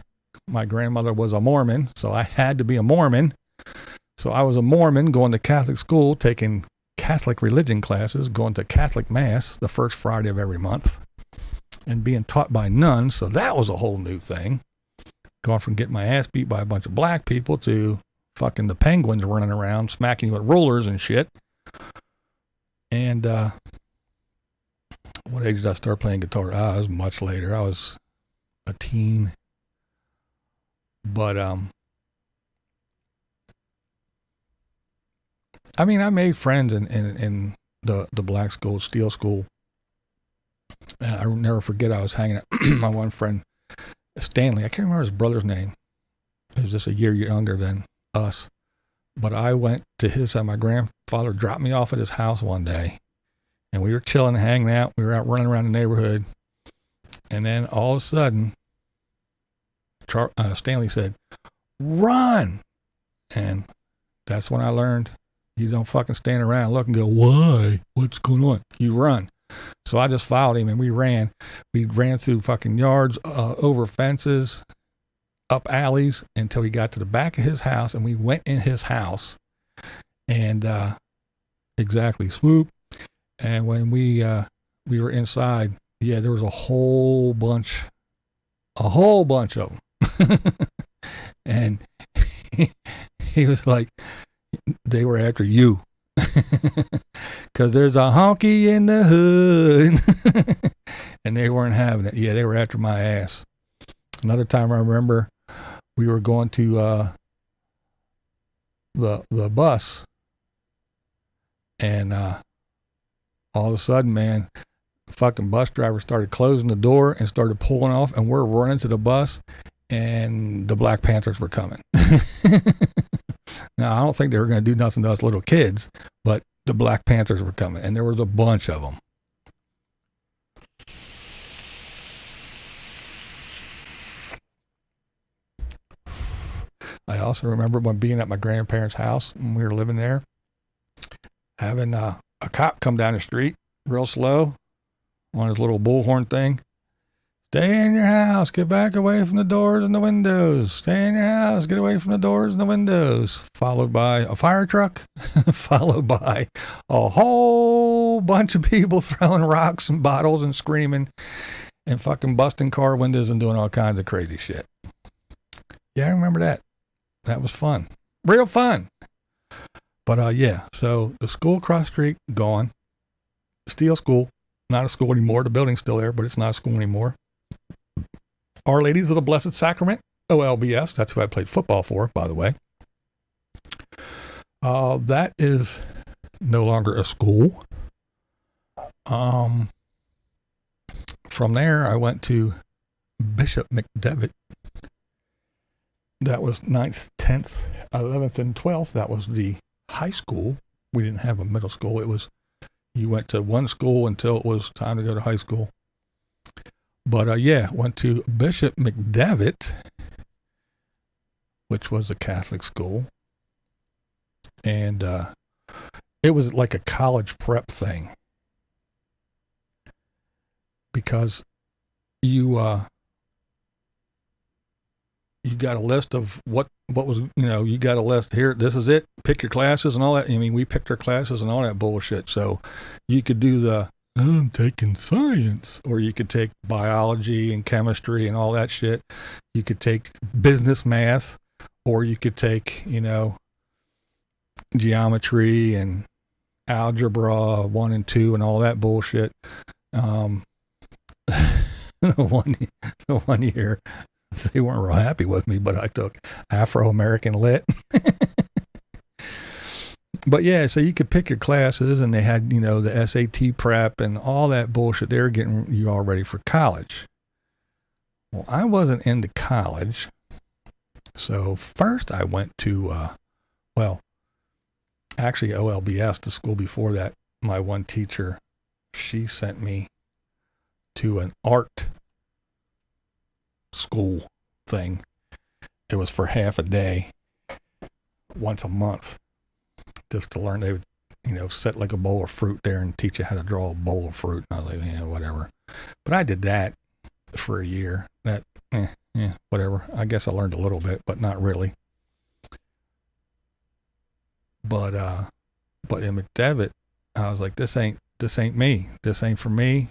My grandmother was a Mormon, so I had to be a Mormon. So I was a Mormon going to Catholic school, taking Catholic religion classes, going to Catholic Mass the first Friday of every month, and being taught by nuns. So that was a whole new thing. Going from getting my ass beat by a bunch of black people to fucking the penguins running around, smacking you with rollers and shit. And what age did I start playing guitar? I was much later. I was a teen. But I made friends in the black school, Steele School. And I'll never forget, I was hanging out my one friend, Stanley. I can't remember his brother's name. He was just a year younger than us. But I went to his, my grandfather dropped me off at his house one day. And we were chilling, hanging out. We were out running around the neighborhood. And then all of a sudden, Stanley said, "Run!" And that's when I learned you don't fucking stand around and look and go, "Why? What's going on?" You run. So I just followed him and we ran. We ran through fucking yards, over fences, up alleys until we got to the back of his house, and we went in his house. And exactly, swoop. And when we were inside, yeah, there was a whole bunch of them. And he was like, they were after you. Because there's a honky in the hood. And they weren't having it. Yeah, they were after my ass. Another time I remember we were going to the bus. And all of a sudden, man, fucking bus driver started closing the door and started pulling off, and we're running to the bus, and the Black Panthers were coming. Now, I don't think they were going to do nothing to us little kids, but the Black Panthers were coming, and there was a bunch of them. I also remember when being at my grandparents' house when we were living there, having a cop come down the street real slow on his little bullhorn thing. Stay in your house. Get back away from the doors and the windows. Stay in your house. Get away from the doors and the windows. Followed by a fire truck. Followed by a whole bunch of people throwing rocks and bottles and screaming and fucking busting car windows and doing all kinds of crazy shit. Yeah, I remember that. That was fun. Real fun. But yeah, so the school across the street, gone. Steel School. Not a school anymore. The building's still there, but it's not a school anymore. Our Ladies of the Blessed Sacrament, OLBS. That's who I played football for, by the way. That is no longer a school. From there, I went to Bishop McDevitt. That was 9th, 10th, 11th, and 12th. That was the high school. We didn't have a middle school. It was, you went to one school until it was time to go to high school. But yeah, went to Bishop McDevitt, which was a Catholic school. And it was like a college prep thing. Because you got a list of what was, you got a list here. This is it. Pick your classes and all that. I mean, we picked our classes and all that bullshit. So you could do I'm taking science, or you could take biology and chemistry and all that shit. You could take business math, or you could take, geometry and algebra 1 and 2 and all that bullshit. The one year, they weren't real happy with me, but I took Afro-American Lit. But yeah, so you could pick your classes, and they had, the SAT prep and all that bullshit. They were getting you all ready for college. Well, I wasn't into college. So first I went to, actually OLBS, the school before that. My one teacher, she sent me to an art school thing. It was for half a day, once a month, just to learn. They would, set like a bowl of fruit there and teach you how to draw a bowl of fruit. And I was like, whatever. But I did that for a year. That, whatever. I guess I learned a little bit, but not really. But in McDevitt, I was like, this ain't me. This ain't for me.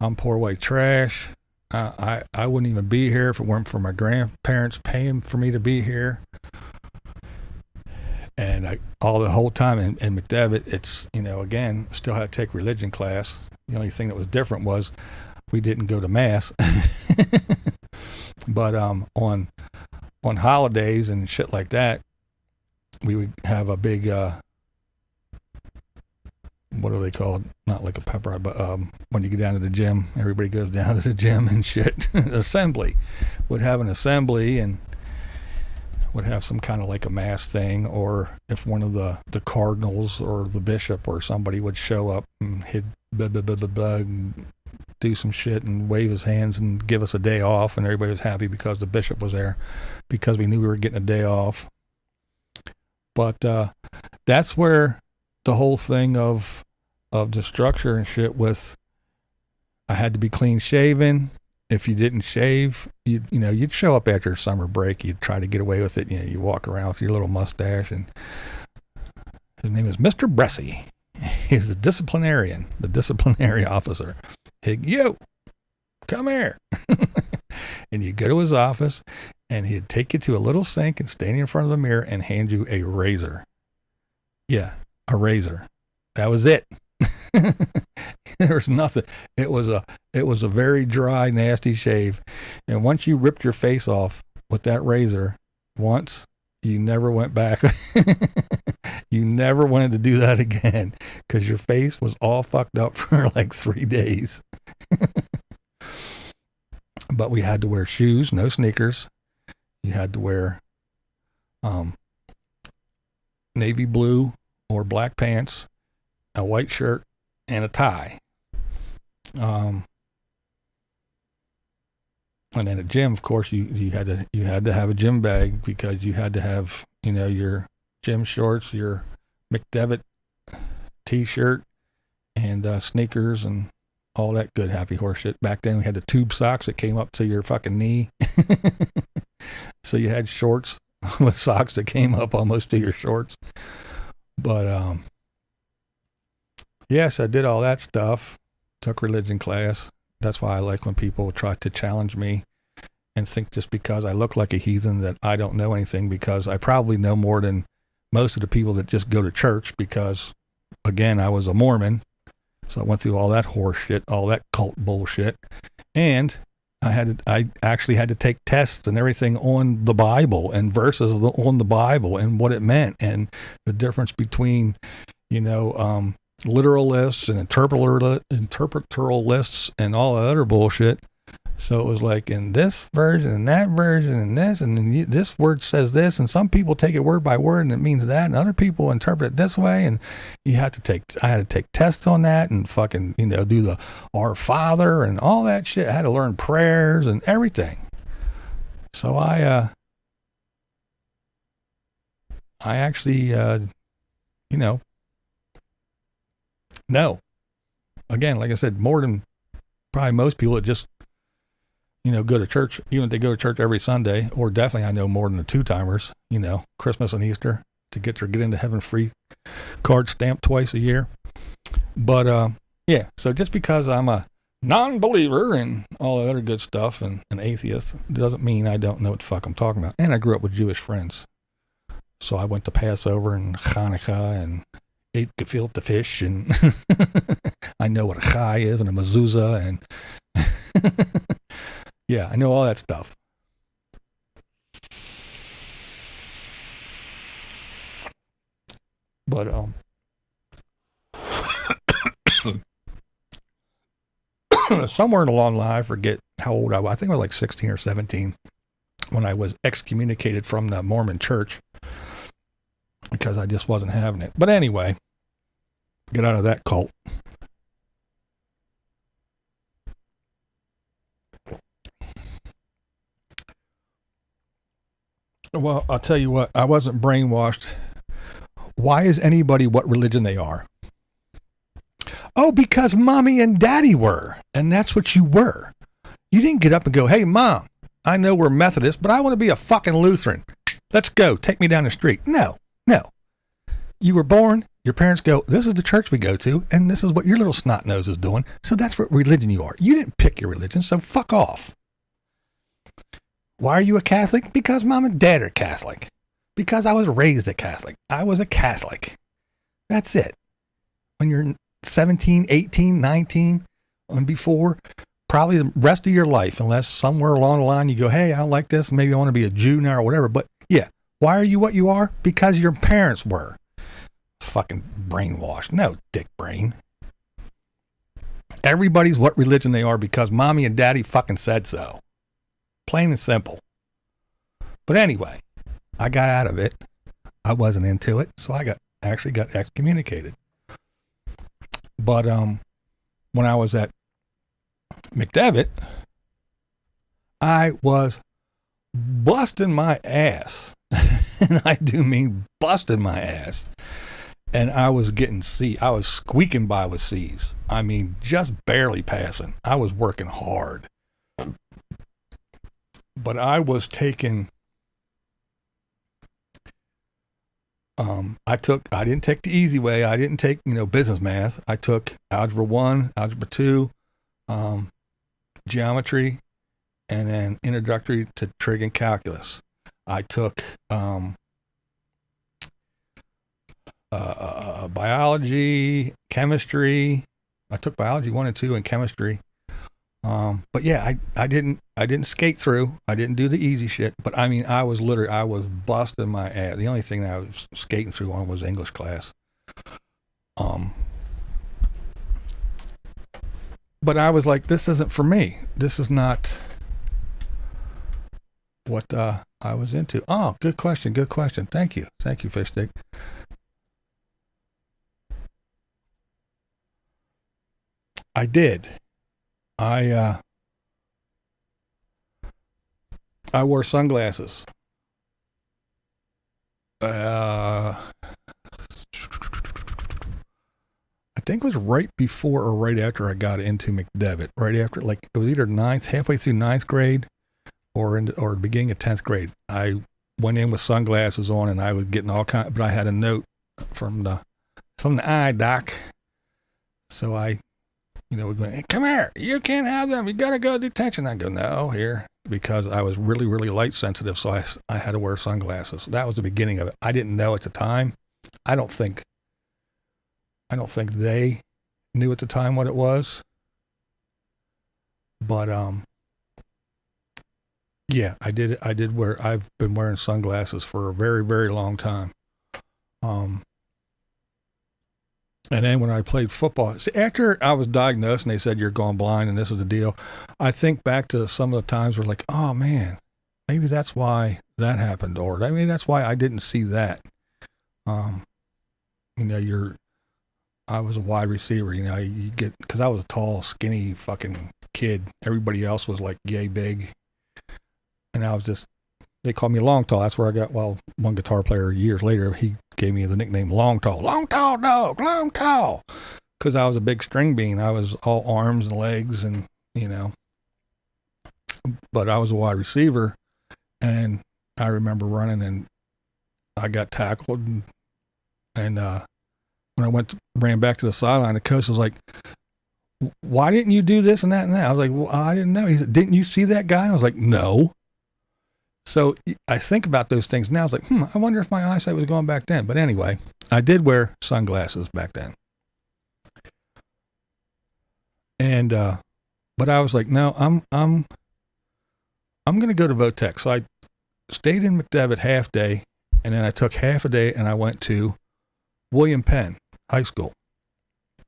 I'm poor white trash. I wouldn't even be here if it weren't for my grandparents paying for me to be here. And all the whole time in McDevitt, it's, again, still had to take religion class. The only thing that was different was we didn't go to mass. But on holidays and shit like that, we would have a big, what are they called? Not like a pep ride, but when you get down to the gym, everybody goes down to the gym and shit. Assembly. Would have an assembly and would have some kind of like a mass thing, or if one of the cardinals or the bishop or somebody would show up and he'd do some shit and wave his hands and give us a day off, and everybody was happy because the bishop was there, because we knew we were getting a day off. But that's where the whole thing of the structure and shit with, I had to be clean shaven. If you didn't shave, you'd show up after summer break. You'd try to get away with it. You walk around with your little mustache, and his name is Mr. Bressy. He's the disciplinary officer. He'd, yo, come here. And you go to his office, and he'd take you to a little sink and stand in front of the mirror and hand you a razor. Yeah, a razor. That was it. There was nothing. It was a very dry, nasty shave. And once you ripped your face off with that razor once, you never went back. You never wanted to do that again, because your face was all fucked up for like 3 days. But we had to wear shoes, no sneakers. You had to wear navy blue or black pants. a white shirt, and a tie. And then at gym, of course, you had to have a gym bag because you had to have, your gym shorts, your McDevitt t-shirt, and sneakers and all that good happy horse shit. Back then we had the tube socks that came up to your fucking knee. So you had shorts with socks that came up almost to your shorts. But yes, I did all that stuff. Took religion class. That's why I like when people try to challenge me and think just because I look like a heathen that I don't know anything, because I probably know more than most of the people that just go to church, because again, I was a Mormon. So I went through all that horse shit, all that cult bullshit. And I actually had to take tests and everything on the Bible and verses on the Bible and what it meant and the difference between, literalists and interpretorial lists and all the other bullshit. So it was like in this version and that version and this, and then this word says this, and some people take it word by word and it means that, and other people interpret it this way, and I had to take tests on that and fucking, do the Our Father and all that shit. I had to learn prayers and everything. So I actually, no. Again, like I said, more than probably most people that just, go to church, even if they go to church every Sunday, or definitely I know more than the two-timers, Christmas and Easter, to get into heaven free card stamped twice a year. But, yeah, so just because I'm a non-believer and all that other good stuff and an atheist doesn't mean I don't know what the fuck I'm talking about. And I grew up with Jewish friends. So I went to Passover and Hanukkah and ate gefilte fish, and I know what a chai is and a mezuzah, and yeah, I know all that stuff. But somewhere along the line, I forget how old I was. I think I was like 16 or 17 when I was excommunicated from the Mormon church because I just wasn't having it. But anyway, get out of that cult. Well, I'll tell you what, I wasn't brainwashed. Why is anybody what religion they are? Oh, because mommy and daddy were, and that's what you were. You didn't get up and go, hey, Mom, I know we're Methodist, but I want to be a fucking Lutheran. Let's go. Take me down the street. No. You were born, your parents go, this is the church we go to, and this is what your little snot nose is doing, so that's what religion you are. You didn't pick your religion, so fuck off. Why are you a Catholic? Because Mom and Dad are Catholic. Because I was raised a Catholic. I was a Catholic. That's it. When you're 17, 18, 19, and before, probably the rest of your life, unless somewhere along the line you go, hey, I don't like this, maybe I want to be a Jew now or whatever. But yeah, why are you what you are? Because your parents were. Fucking brainwashed. No, dick brain. Everybody's what religion they are because mommy and daddy fucking said so. Plain and simple. But anyway, I got out of it. I wasn't into it, so I actually got excommunicated. But when I was at McDevitt, I was busting my ass. And I do mean busting my ass. And I was getting C. I was squeaking by with C's. I mean, just barely passing. I was working hard. But I was taking, I didn't take the easy way. I didn't take, business math. I took Algebra 1, Algebra 2, geometry, and then introductory to trig and calculus. I took, biology, chemistry. I took biology 1 and 2 and chemistry. But yeah, I didn't skate through. I didn't do the easy shit. But I mean, I was busting my ass. The only thing that I was skating through on was English class. But I was like, this isn't for me. This is not what I was into. Oh, good question. Thank you, Fish Stick. I did. I wore sunglasses. I think it was right before or right after I got into McDevitt. Right after, like, it was either halfway through ninth grade or the beginning of 10th grade. I went in with sunglasses on, and I was getting all kinds, but I had a note from the eye doc. So I, we're going, hey, come here, you can't have them, you gotta go to detention. I go, no, here, because I was really, really light sensitive, so I had to wear sunglasses. That was the beginning of it. I didn't know at the time. I don't think they knew at the time what it was. But yeah, I've been wearing sunglasses for a very, very long time. And then when I played football, after I was diagnosed and they said you're going blind and this is the deal, I think back to some of the times where, like, oh man, maybe that's why that happened, or maybe that's why I didn't see that. I was a wide receiver, you get, because I was a tall, skinny fucking kid. Everybody else was like yay big. And I was just, they called me Long Tall. That's where I got, one guitar player years later, he gave me the nickname Long Tall. Long Tall dog, Long Tall. Because I was a big string bean. I was all arms and legs and, but I was a wide receiver. And I remember running and I got tackled. And when I ran back to the sideline, the coach was like, why didn't you do this and that and that? I was like, well, I didn't know. He said, didn't you see that guy? I was like, no. So I think about those things now. I was like, I wonder if my eyesight was going back then. But anyway, I did wear sunglasses back then. And, but I was like, no, I'm going to go to Votech. So I stayed in McDevitt half day, and then I took half a day and I went to William Penn High School,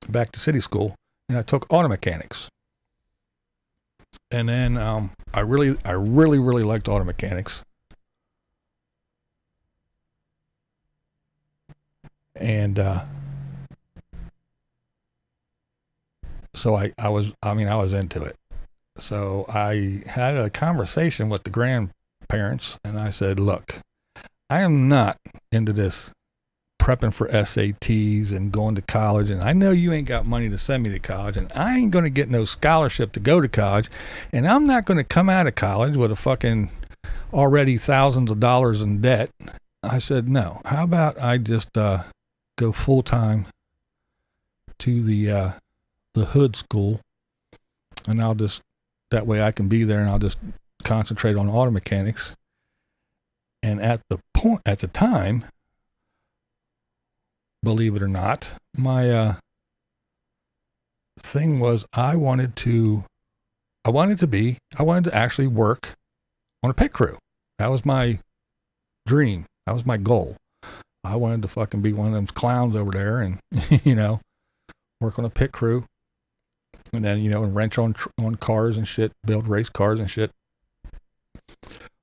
back to city school, and I took auto mechanics. And then I really, really liked auto mechanics. And so I was into it. So I had a conversation with the grandparents, and I said, look, I am not into this prepping for SATs and going to college, and I know you ain't got money to send me to college, and I ain't going to get no scholarship to go to college, and I'm not going to come out of college with a fucking already thousands of dollars in debt. I said, no, how about I just go full-time to the hood school, and I'll just, that way I can be there and I'll just concentrate on auto mechanics. And at the time, believe it or not, my thing was I wanted to actually work on a pit crew. That was my dream. That was my goal. I wanted to fucking be one of them clowns over there and, work on a pit crew. And then, and wrench on cars and shit, build race cars and shit.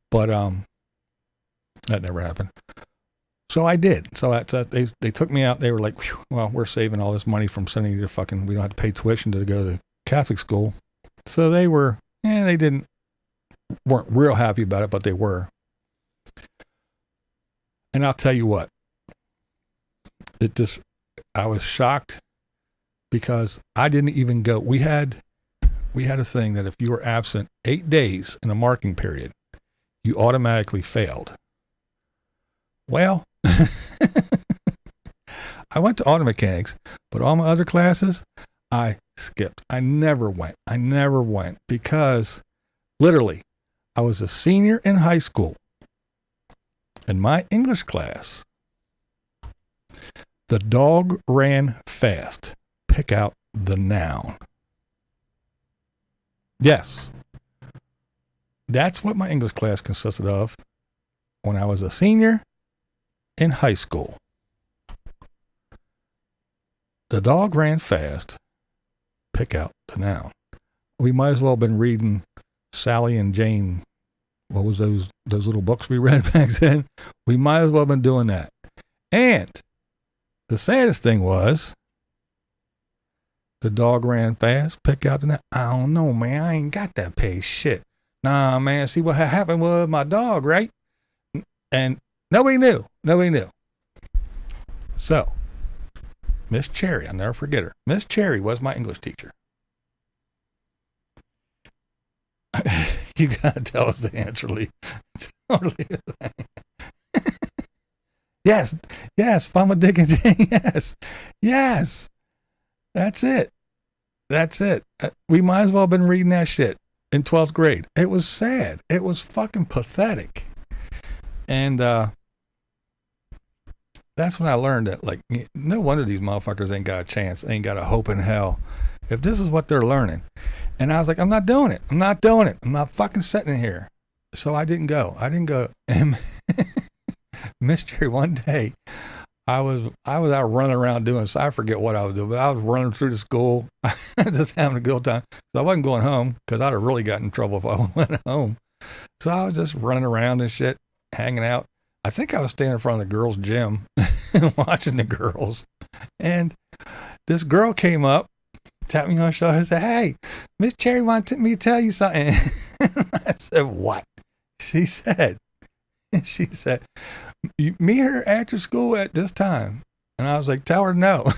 But that never happened. So I did. So they took me out. They were like, well, we're saving all this money from sending you to we don't have to pay tuition to go to Catholic school. So they were, weren't real happy about it, but they were. And I'll tell you what, I was shocked because I didn't even go. We had a thing that if you were absent 8 days in a marking period, you automatically failed. Well, I went to auto mechanics, but all my other classes, I skipped. I never went because literally I was a senior in high school. In my English class, the dog ran fast. Pick out the noun. Yes. That's what my English class consisted of when I was a senior in high school. The dog ran fast. Pick out the noun. We might as well have been reading Sally and Jane. What was those little books we read back then? We might as well have been doing that. And the saddest thing was The dog ran fast, pick out the net. I don't know, man. I ain't got that pace. Shit. Nah, man. See what happened with my dog, right? And nobody knew. Nobody knew. So, Miss Cherry, I'll never forget her. Miss Cherry was my English teacher. You gotta tell us the answer, Lee. Totally. Yes, fun with Dick and Jane. Yes. That's it. We might as well have been reading that shit in 12th grade. It was sad. It was fucking pathetic. And that's when I learned that, like, no wonder these motherfuckers ain't got a chance, ain't got a hope in hell, if this is what they're learning. And I was like, I'm not doing it. I'm not fucking sitting here. So I didn't go. And Miss Cherry, one day, I was out running around doing, so I forget what I was doing, but I was running through the school, just having a good time. So I wasn't going home, because I'd have really gotten in trouble if I went home. So I was just running around and shit, hanging out. I think I was standing in front of the girls' gym, watching the girls. And this girl came up, tapped me on the shoulder, and said, "Hey, Miss Cherry wanted me to tell you something." I said, "What?" She said, "You meet her after school at this time." And I was like, "Tell her no."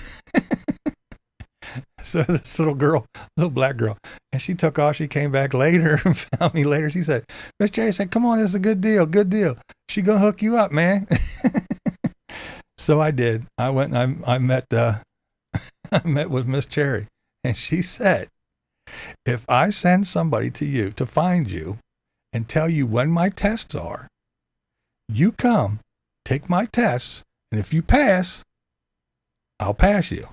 So this little black girl, and she took off. She came back later and found me later. She said, "Miss Cherry said, come on, it's a good deal. She gonna hook you up, man." So I did. I went and I met with Miss Cherry, and she said, "If I send somebody to you to find you and tell you when my tests are, you come, take my tests, and if you pass, I'll pass you."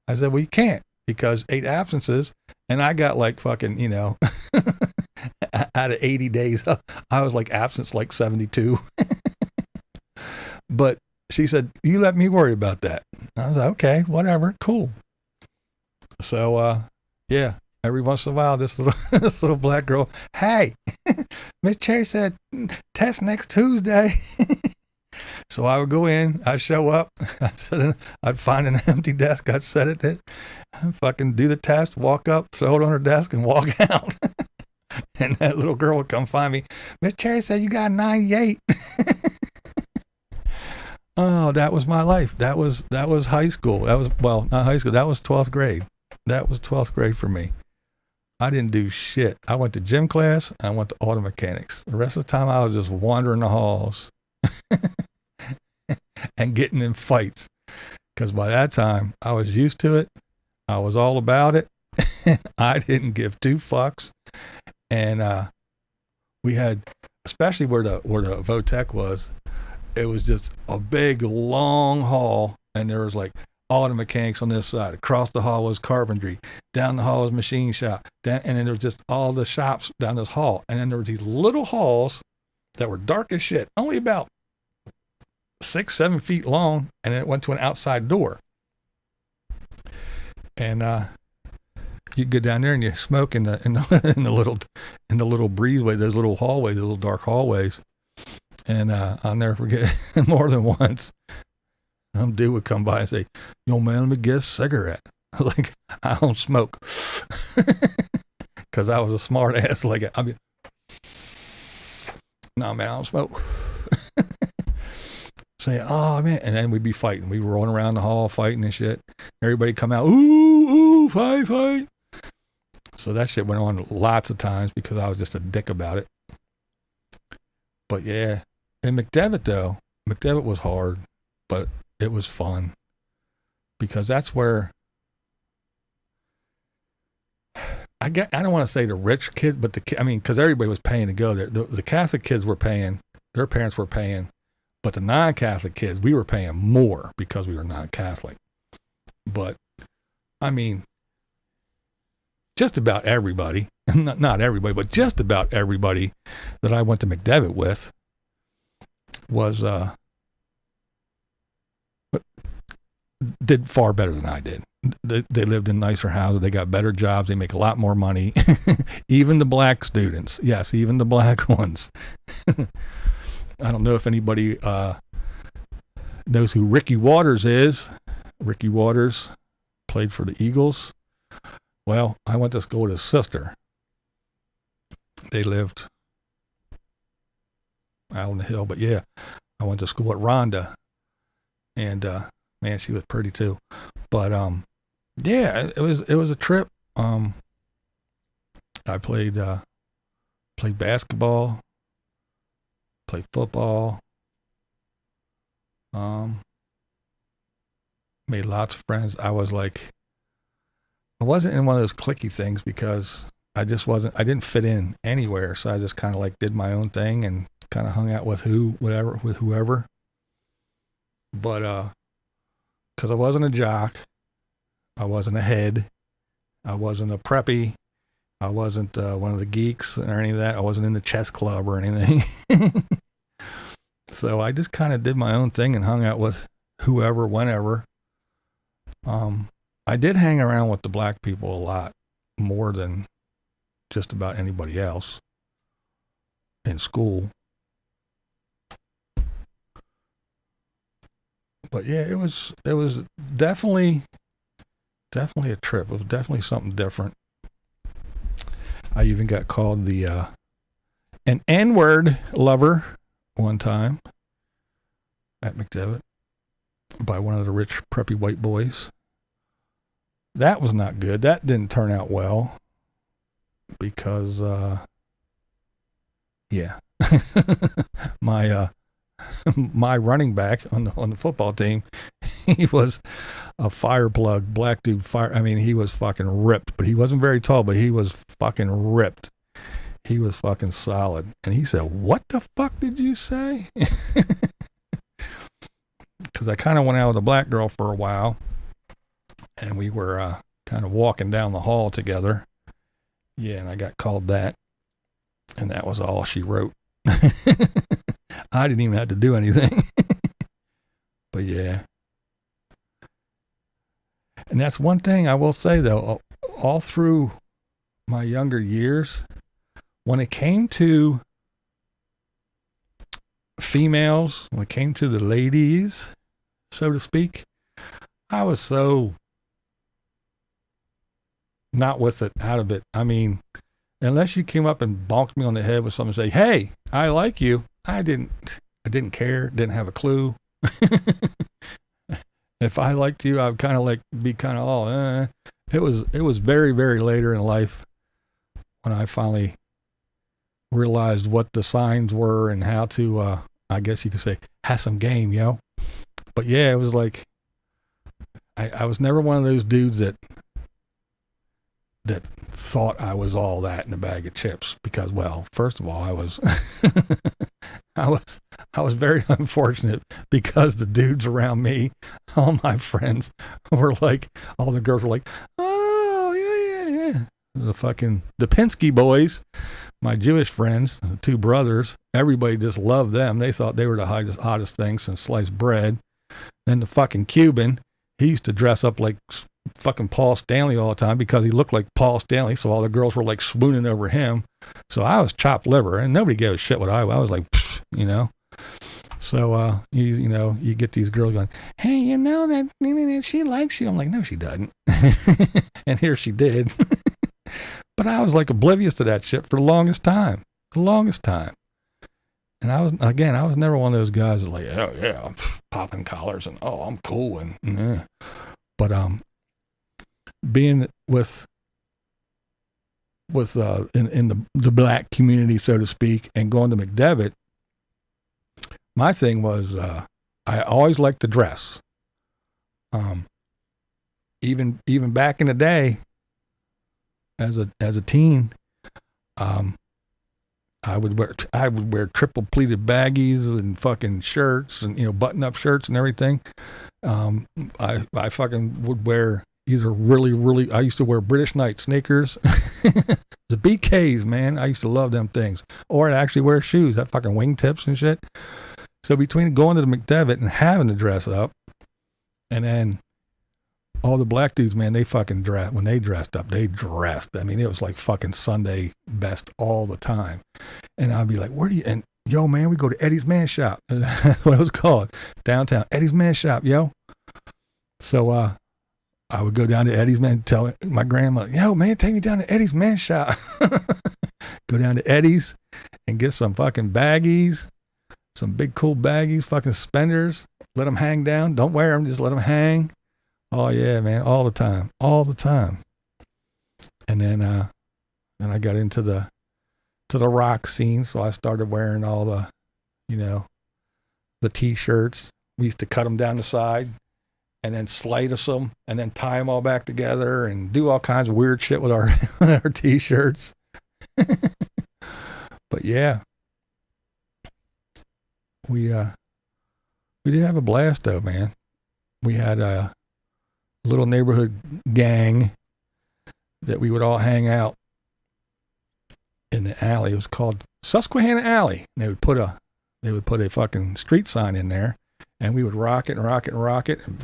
I said, "Well, you can't, because 8 absences, and I got like fucking, out of 80 days, I was like absence like 72. But she said, "You let me worry about that." I was like, "Okay, whatever, cool." So, yeah, every once in a while, this little black girl, "Hey, Miss Cherry said test next Tuesday." So I would go in, I'd show up, I'd find an empty desk, I'd set it there, fucking do the test, walk up, throw it on her desk, and walk out. And that little girl would come find me. "Miss Cherry said you got 98. Oh, that was my life. That was high school. Not high school. That was 12th grade. That was 12th grade for me. I didn't do shit. I went to gym class. I went to auto mechanics. The rest of the time I was just wandering the halls and getting in fights. Because by that time I was used to it. I was all about it. I didn't give 2 fucks. And we had, especially where the Votech was, it was just a big long hall, and there was like auto mechanics on this side. Across the hall was carpentry. Down the hall was machine shop. And then there was just all the shops down this hall. And then there were these little halls that were dark as shit, only about 6-7 feet long, and it went to an outside door. And you go down there and you smoke in the little breezeway, those little hallways, those little dark hallways. And I'll never forget, more than once, some dude would come by and say, "Yo, man, let me get a cigarette." I was like, "I don't smoke." Because I was a smart ass. Like, "No, man, I don't smoke." Say, "Oh, man." And then we'd be fighting. We were rolling around the hall fighting and shit. Everybody come out, "Ooh, fight." So that shit went on lots of times because I was just a dick about it. But yeah, in McDevitt was hard, but it was fun because that's where I don't want to say the rich kids, but because everybody was paying to go there. The Catholic kids were paying, their parents were paying, but the non-Catholic kids, we were paying more because we were non-Catholic. But just about everybody, not everybody, but just about everybody that I went to McDevitt with was did far better than I did. They lived in nicer houses. They got better jobs. They make a lot more money. Even the black students. Yes, even the black ones. I don't know if anybody knows who Ricky Waters is. Ricky Waters played for the Eagles. Well, I went to school with his sister. They lived out on the hill, but yeah, I went to school at Rhonda, and man, she was pretty too. But yeah, it was a trip. I played basketball, played football, made lots of friends. I wasn't in one of those cliquey things because I didn't fit in anywhere. So I just kind of like did my own thing and kind of hung out with whoever. But, cause I wasn't a jock, I wasn't a head, I wasn't a preppy, I wasn't one of the geeks or any of that. I wasn't in the chess club or anything. So I just kind of did my own thing and hung out with whoever, whenever. I did hang around with the black people a lot more than just about anybody else in school. But yeah, it was definitely a trip. It was definitely something different. I even got called an N-word lover one time at McDevitt by one of the rich preppy white boys. That was not good. That didn't turn out well because yeah. my running back on the football team, he was a fire plug, black dude. I mean, he was fucking ripped, but he wasn't very tall, but he was fucking ripped. He was fucking solid. And he said, "What the fuck did you say?" Because I kind of went out with a black girl for a while, and we were kind of walking down the hall together. Yeah, and I got called that, and that was all she wrote. I didn't even have to do anything. But yeah. And that's one thing I will say, though, all through my younger years, when it came to females, when it came to the ladies, so to speak, I was so not with it, out of it. I mean, unless you came up and bonked me on the head with something and say, "Hey, I like you," I didn't care, didn't have a clue. If I liked you, I would kind of like be kind of It was very, very later in life when I finally realized what the signs were and how to, I guess you could say, have some game, yo. But yeah, it was like, I was never one of those dudes that thought I was all that in a bag of chips because, well, first of all, I was I was very unfortunate because the dudes around me, all my friends were like, all the girls were like, "Oh, yeah. The Penske boys, my Jewish friends, the two brothers, everybody just loved them. They thought they were the hottest thing since sliced bread. Then the fucking Cuban, he used to dress up like fucking Paul Stanley all the time because he looked like Paul Stanley, so all the girls were like swooning over him. So I was chopped liver, and nobody gave a shit what I was like, you know. So you get these girls going, "Hey, you know that she likes you." I'm like, "No, she doesn't." And here she did. But I was like oblivious to that shit for the longest time. And I was never one of those guys that like, "Oh yeah, I'm popping collars and oh, I'm cool." And yeah. But being with in the black community, so to speak, and going to McDevitt, my thing was I always liked to dress. Even back in the day, as a teen, I would wear triple pleated baggies and fucking shirts and button up shirts and everything. I fucking would wear either really I used to wear British Knight sneakers, the BKs, man. I used to love them things. Or I'd actually wear shoes, that fucking wingtips and shit. So between going to the McDevitt and having to dress up, and then all the black dudes, man, they fucking dressed. When they dressed up, they dressed. I mean, it was like fucking Sunday best all the time. And I'd be like, "Where do you?" And yo, man, we go to Eddie's Man Shop. That's what it was called, downtown Eddie's Man Shop, yo. So I would go down to Eddie's man, tell my grandma, yo, man, take me down to Eddie's man shop. Go down to Eddie's and get some fucking baggies, some big cool baggies, fucking suspenders. Let them hang down. Don't wear them, just let them hang. Oh, yeah, man, all the time. And then I got into the rock scene, so I started wearing all the, the T-shirts. We used to cut them down the side and then slice them and then tie them all back together and do all kinds of weird shit with our T-shirts. But yeah, we did have a blast though, man. We had a little neighborhood gang that we would all hang out in the alley. It was called Susquehanna Alley. And they would put a fucking street sign in there, and we would rock it and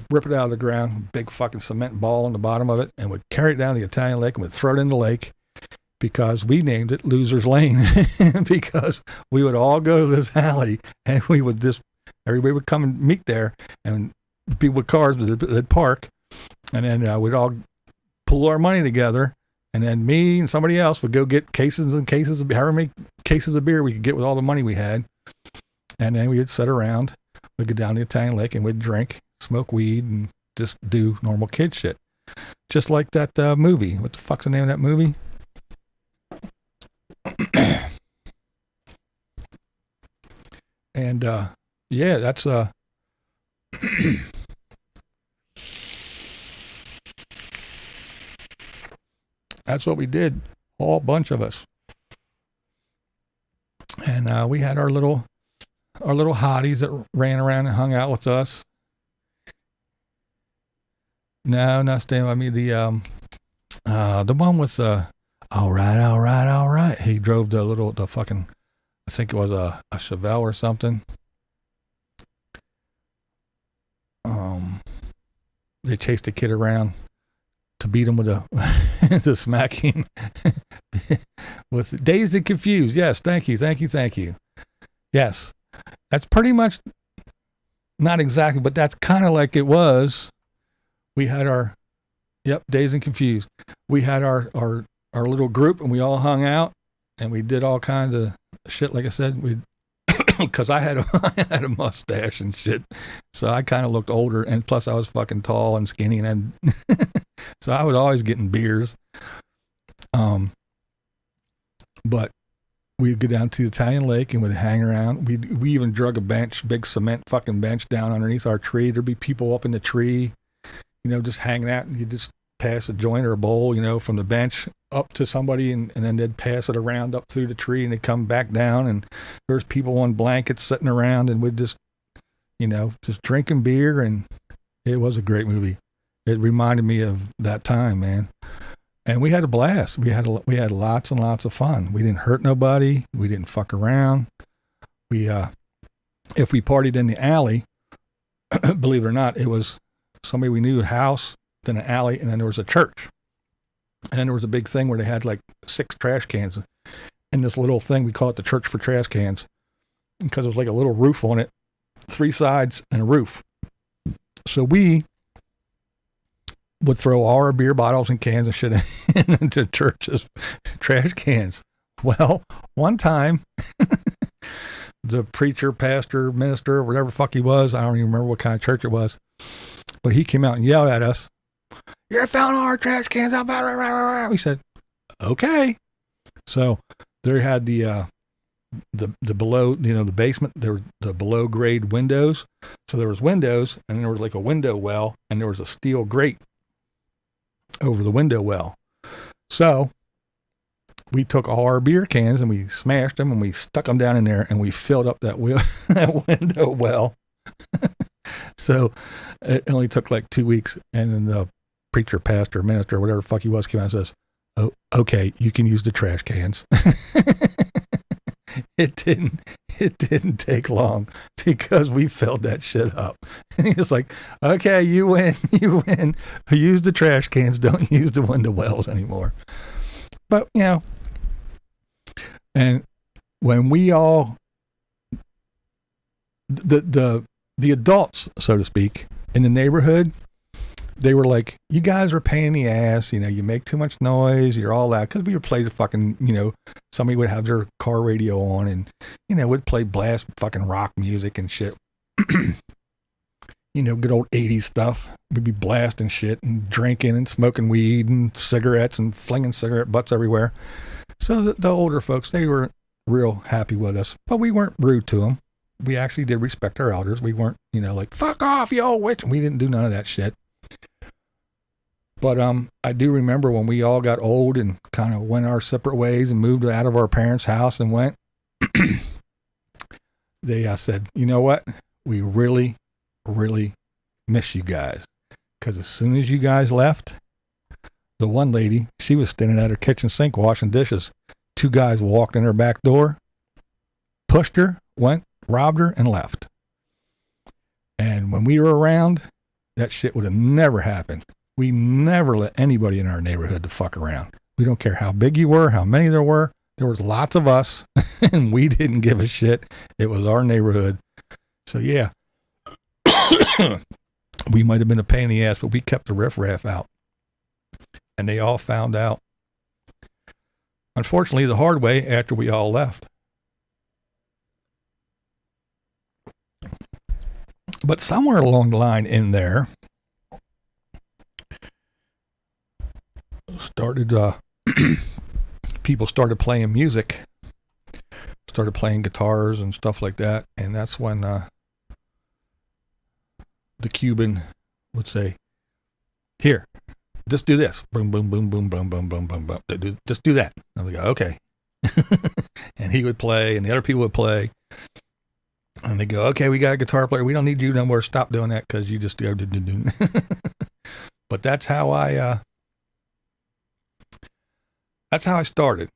rip it out of the ground, big fucking cement ball on the bottom of it, and would carry it down the Italian lake and would throw it in the lake because we named it Loser's Lane because we would all go to this alley and we would everybody would come and meet there, and people with cars would park, and then we'd all pool our money together, and then me and somebody else would go get cases and cases of however many cases of beer we could get with all the money we had, and then we would sit around, we'd go down the Italian lake and we'd drink, smoke weed, and just do normal kid shit, just like that movie. What the fuck's the name of that movie? And yeah, that's that's what we did, whole bunch of us. And we had our little hotties that ran around and hung out with us. No, not staying with me. The one with all right. He drove the fucking, I think it was a Chevelle or something. They chased a kid around to beat him with to smack him with Dazed and Confused. Yes, thank you. Yes, that's pretty much, not exactly, but that's kind of like it was. We had our, Dazed and Confused. We had our little group, and we all hung out, and we did all kinds of shit. Like I said, because I had a mustache and shit, so I kind of looked older, and plus I was fucking tall and skinny, and so I was always getting beers. But we'd go down to the Italian lake and would hang around. We even drug a bench, big cement fucking bench down underneath our tree. There'd be people up in the tree, just hanging out, and you just pass a joint or a bowl, from the bench up to somebody, and then they'd pass it around up through the tree, and they'd come back down, and there's people on blankets sitting around, and we'd just, just drinking beer, and it was a great movie. It reminded me of that time, man. And we had a blast. We had lots and lots of fun. We didn't hurt nobody. We didn't fuck around. We, if we partied in the alley, believe it or not, it was somebody we knew, a house, then an alley, and then there was a church. And then there was a big thing where they had like 6 trash cans in this little thing. We call it the church for trash cans because it was like a little roof on it, 3 sides and a roof. So we would throw all our beer bottles and cans and shit into church's trash cans. Well, one time, the preacher, pastor, minister, whatever the fuck he was, I don't even remember what kind of church it was, but he came out and yelled at us, "You're throwing all our trash cans out." We said, okay. So they had the below, the basement, there were the below grade windows. So there was windows, and there was like a window well, and there was a steel grate over the window well. So we took all our beer cans and we smashed them and we stuck them down in there, and we filled up that window well. So it only took like 2 weeks, and then the preacher, pastor, minister, whatever the fuck he was, came out and says, "Oh, okay, you can use the trash cans." It didn't take long because we filled that shit up. And he was like, "Okay, you win. Use the trash cans. Don't use the window wells anymore." But, and when we all, the adults, so to speak, in the neighborhood, they were like, you guys are a pain in the ass, you know, you make too much noise, you're all that, because we would play the fucking, you know, somebody would have their car radio on and, you know, would play blast fucking rock music and shit. You know, good old 80s stuff. We'd be blasting shit and drinking and smoking weed and cigarettes and flinging cigarette butts everywhere. So the older folks, they were real happy with us, but we weren't rude to them. We actually did respect our elders. We weren't, you know, like, fuck off, you old witch. We didn't do none of that shit. But I do remember when we all got old and kind of went our separate ways and moved out of our parents' house and went, they said, you know what? We really, really miss you guys. Because as soon as you guys left, the one lady, she was standing at her kitchen sink washing dishes. 2 guys walked in her back door, pushed her, went, robbed her, and left. And when we were around, that shit would have never happened. We never let anybody in our neighborhood to fuck around. We don't care how big you were, how many there were. There was lots of us, and we didn't give a shit. It was our neighborhood. So, yeah, we might have been a pain in the ass, but we kept the riffraff out. And they all found out. Unfortunately, the hard way after we all left. But somewhere along the line in there, people started playing music, started playing guitars and stuff like that. And that's when the Cuban would say, here, just do this. Boom, boom, boom, boom, boom, boom, boom, boom, boom. Just do that. And we go, okay. And he would play and the other people would play. And they go, okay, we got a guitar player. We don't need you no more. Stop doing that because you just go. But that's how I started.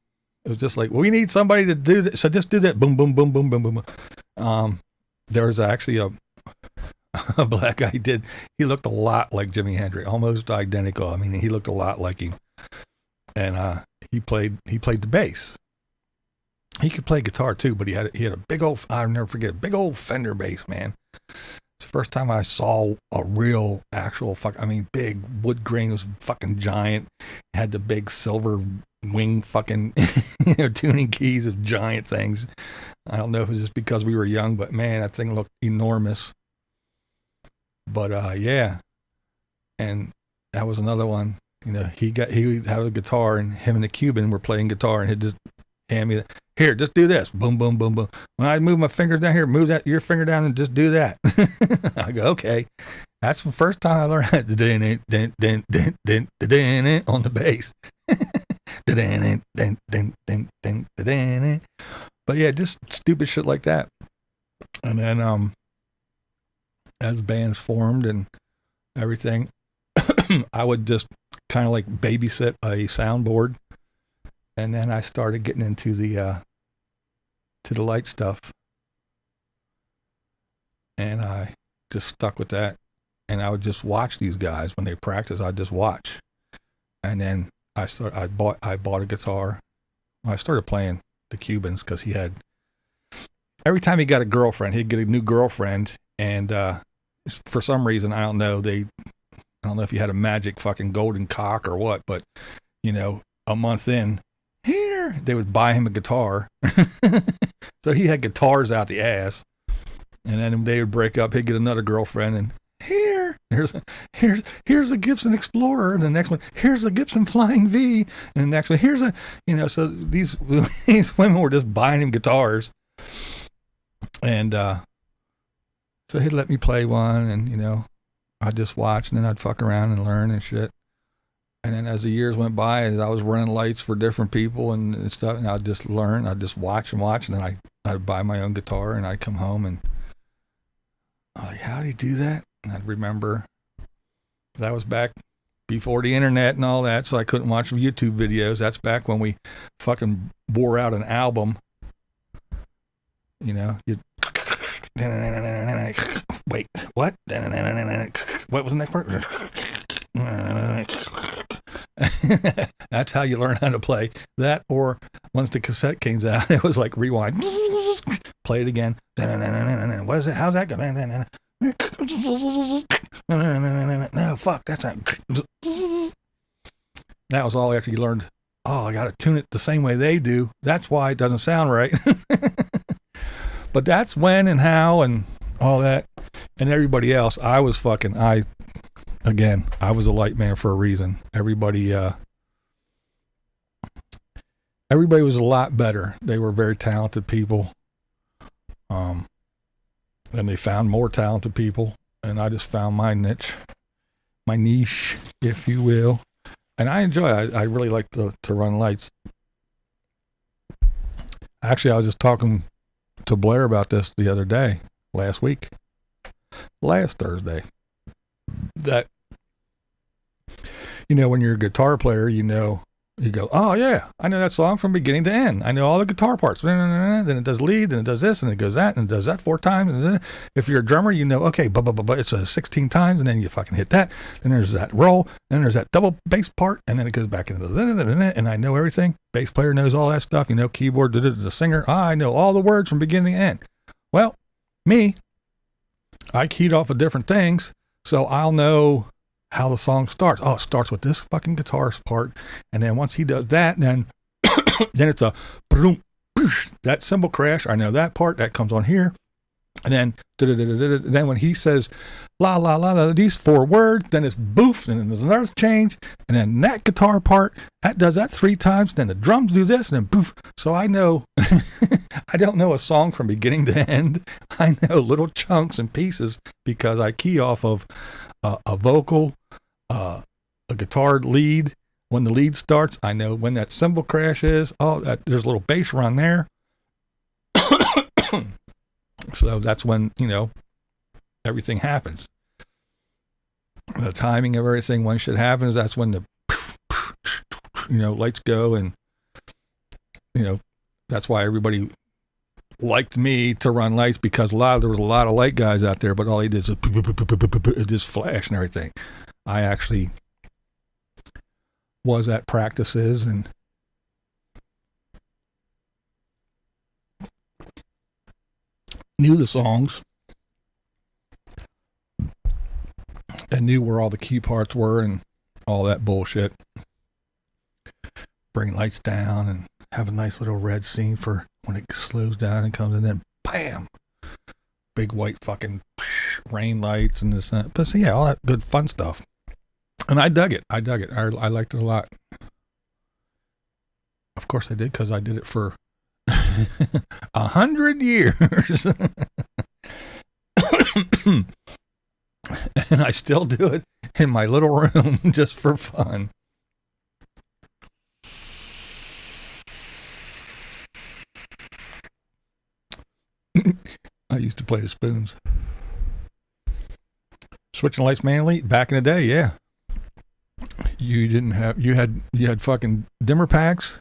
It was just like, we need somebody to do that. So just do that. Boom, boom, boom, boom, boom, boom. There was actually a black guy. He looked a lot like Jimi Hendrix, almost identical. I mean, he looked a lot like him. And he played the bass. He could play guitar too, but he had a big old, I'll never forget, big old Fender bass, man. It's the first time I saw a real actual big wood grain. Was fucking giant. It had the big silver wing fucking, tuning keys of giant things. I don't know if it was just because we were young, but man, that thing looked enormous. But yeah. And that was another one. He would have a guitar and him and the Cuban were playing guitar and he'd just hand me here, just do this. Boom, boom, boom, boom. When I move my finger down here, move your finger down and just do that. I go, okay. That's the first time I learned how to on the bass. But yeah, just stupid shit like that. And then as bands formed and everything, I would just kind of like babysit a soundboard. And then I started getting into the light stuff. And I just stuck with that. And I would just watch these guys when they practice. I'd just watch. And then I bought a guitar. I started playing the Cubans because he had, every time he got a girlfriend, he'd get a new girlfriend. And for some reason, I don't know if he had a magic fucking golden cock or what, but a month in, here, they would buy him a guitar. So he had guitars out the ass. And then they would break up, he'd get another girlfriend, and here's a Gibson Explorer, and the next one, here's a Gibson Flying V, and the next one, here's a, so these women were just buying him guitars. And so he'd let me play one, and I'd just watch, and then I'd fuck around and learn and shit. And then as the years went by, as I was running lights for different people and stuff, and I'd just learn, I'd just watch, and then I'd buy my own guitar, and I'd come home, and I'm like, how do you do that? And I'd remember that was back before the internet and all that, so I couldn't watch YouTube videos. That's back when we fucking wore out an album. You'd wait, what? What was the next part? That's how you learn how to play that. Or once the cassette came out, it was like rewind, play it again. What is it? How's that going? No, fuck, that's not. That was all after you learned, oh, I got to tune it the same way they do. That's why it doesn't sound right. But that's when and how and all that. And everybody else, I was a light man for a reason. Everybody was a lot better. They were very talented people. And they found more talented people. And I just found my niche, if you will. And I enjoy it. I really like to run lights. Actually, I was just talking to Blair about this the other day, last Thursday. That, when you're a guitar player, you go, oh yeah, I know that song from beginning to end. I know all the guitar parts. Then it does lead, then it does this, and it goes that, and it does that 4 times. And then if you're a drummer, okay, but it's 16 times, and then you fucking hit that. Then there's that roll, then there's that double bass part, and then it goes back into the, and I know everything. Bass player knows all that stuff. Keyboard, the singer. I know all the words from beginning to end. Well, me, I keyed off of different things, so I'll know how the song starts. Oh, it starts with this fucking guitar part, and then once he does that, then it's a boom, that cymbal crash. I know that part that comes on here, and then then when he says la la la la these 4 words, then it's boof, and then there's another change, and then that guitar part that does that 3 times. Then the drums do this, and then boof. So I know. I don't know a song from beginning to end. I know little chunks and pieces because I key off of a vocal, a guitar lead. When the lead starts, I know when that cymbal crash is. Oh, there's a little bass run there. So that's when, everything happens. The timing of everything, when shit happens, that's when the, lights go. And, that's why everybody liked me to run lights, because there was a lot of light guys out there, but all he did is just flash and everything. I actually was at practices and knew the songs and knew where all the key parts were and all that bullshit. Bring lights down and have a nice little red scene for when it slows down and comes, and then bam, big white fucking rain lights and this and that. But so yeah, all that good fun stuff. And I dug it. I liked it a lot. Of course I did, because I did it for 100 years. And I still do it in my little room just for fun. I used to play the spoons. Switching lights manually back in the day, yeah. You had fucking dimmer packs,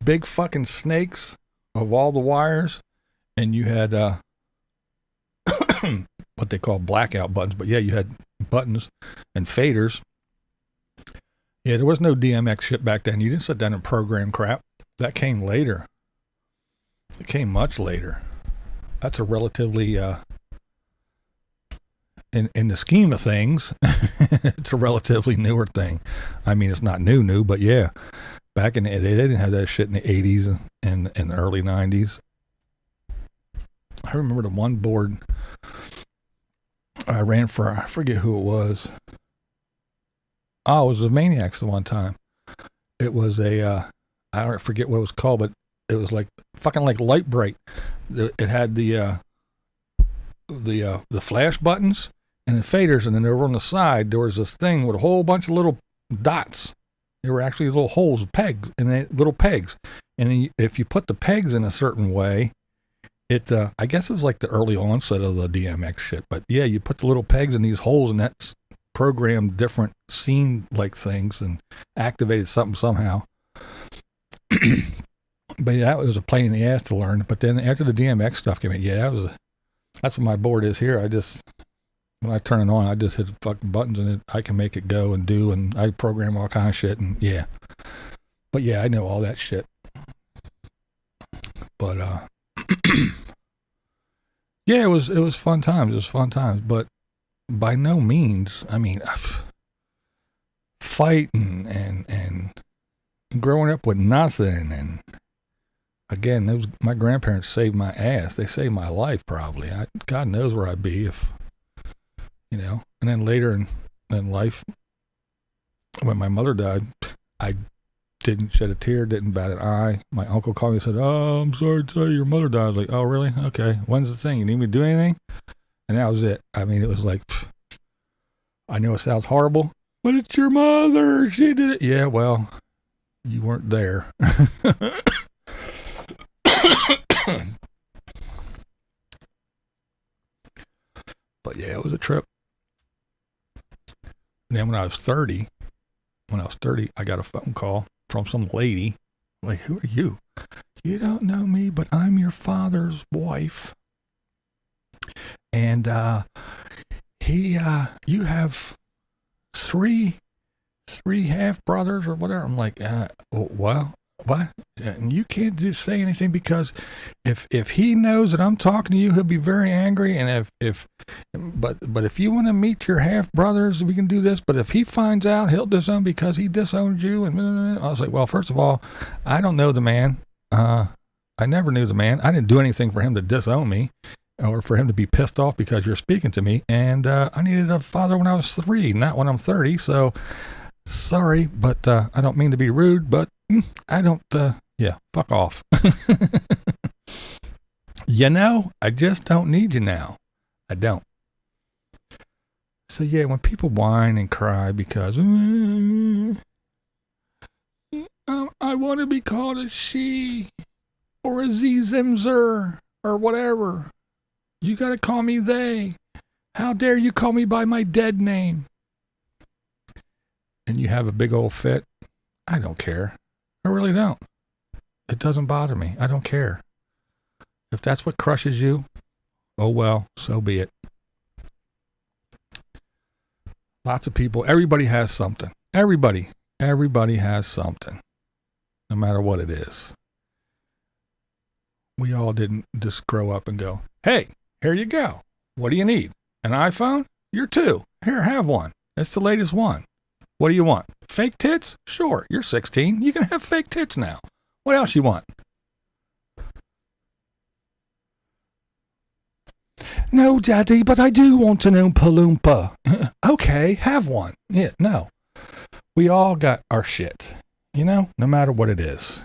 big fucking snakes of all the wires, and you had what they call blackout buttons, but yeah, you had buttons and faders. Yeah, there was no DMX shit back then. You didn't sit down and program crap. That came later. It came much later. That's a relatively in the scheme of things, it's a relatively newer thing. I mean, it's not new, but yeah, back in they didn't have that shit in the 80s and the early 90s. I remember the one board I ran for, I forget who it was. Oh, it was the Maniacs the one time. It was I don't forget what it was called, but it was like fucking like Light Bright. It had the flash buttons and the faders, and then over on the side there was this thing with a whole bunch of little dots. They were actually little holes, pegs, and little pegs. And then if you put the pegs in a certain way, it I guess it was like the early onset of the DMX shit. But yeah, you put the little pegs in these holes, and that's programmed different scene-like things and activated something somehow. But yeah, that was a pain in the ass to learn. But then after the DMX stuff came in, yeah, that's what my board is here. When I turn it on, I just hit the fucking buttons, and I can make it go and do, and I program all kind of shit, and yeah. But yeah, I know all that shit. But yeah, it was fun times. It was fun times. But by no means. I mean, fighting and growing up with nothing, and again, my grandparents saved my ass. They saved my life, probably. God knows where I'd be if, you know. And then later in life, when my mother died, I didn't shed a tear, didn't bat an eye. My uncle called me and said, "Oh, I'm sorry to tell you, your mother died." I was like, "Oh, really? Okay. When's the thing? You need me to do anything?" And that was it. I mean, it was like, I know it sounds horrible, but it's your mother. She did it. Yeah, well, you weren't there. But yeah, it was a trip. And then when I was 30, I got a phone call from some lady. Like, who are you? You don't know me, but I'm your father's wife. And you have three half brothers or whatever. I'm like, well, what? And you can't just say anything, because if he knows that I'm talking to you, he'll be very angry. And but if you want to meet your half brothers, we can do this. But if he finds out, he'll disown because he disowned you. And I was like, well, first of all, I don't know the man. I never knew the man. I didn't do anything for him to disown me or for him to be pissed off because you're speaking to me. And I needed a father when I was 3, not when I'm 30. So sorry, but I don't mean to be rude, but I don't, fuck off. You know, I just don't need you now. I don't. So yeah, when people whine and cry because I want to be called a she or a z-zimzer or whatever, you got to call me they. How dare you call me by my dead name? And you have a big old fit. I don't care. I really don't. It doesn't bother me. I don't care. If that's what crushes you, oh well, so be it. Lots of people, everybody has something. Everybody has something, no matter what it is. We all didn't just grow up and go, hey, here you go. What do you need? An iPhone? You're 2. Here, have one. It's the latest one. What do you want? Fake tits? Sure, you're 16. You can have fake tits now. What else you want? No, Daddy, but I do want an Oompa Loompa. Okay, have one. Yeah, no. We all got our shit, you know, no matter what it is.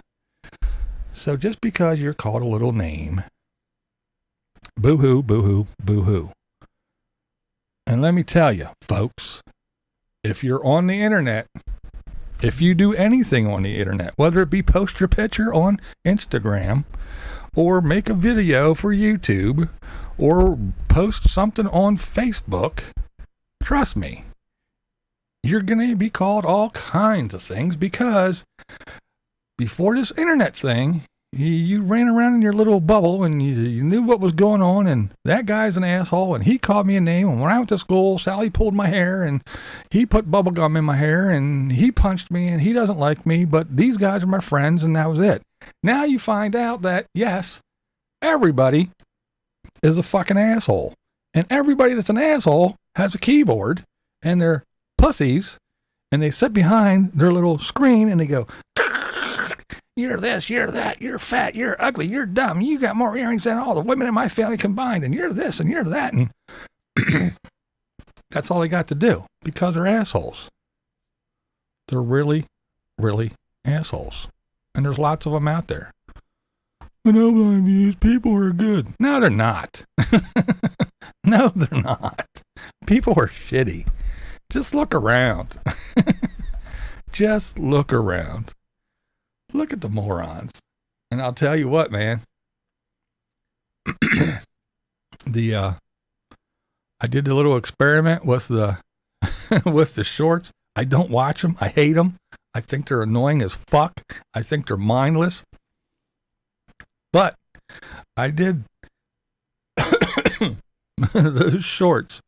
So just because you're called a little name, boo-hoo, boo-hoo, boo-hoo. And let me tell you, folks, if you're on the internet, if you do anything on the internet, whether it be post your picture on Instagram or make a video for YouTube or post something on Facebook, trust me, you're going to be called all kinds of things, because before this internet thing, you ran around in your little bubble and you knew what was going on, and that guy's an asshole and he called me a name, and when I went to school, Sally pulled my hair and he put bubble gum in my hair and he punched me and he doesn't like me, but these guys are my friends, and that was it. Now you find out that, yes, everybody is a fucking asshole, and everybody that's an asshole has a keyboard and they're pussies, and they sit behind their little screen and they go, you're this, you're that, you're fat, you're ugly, you're dumb, you got more earrings than all the women in my family combined, and you're this and you're that, and that's all they got to do, because they're assholes. They're really, really assholes. And there's lots of them out there. I know, BlindViews, people are good. No, they're not. No, they're not. People are shitty. Just look around. Just look around. Look at the morons. And I'll tell you what, man. I did the little experiment with the with the shorts. I don't watch them. I hate them. I think they're annoying as fuck. I think they're mindless. But I did those shorts.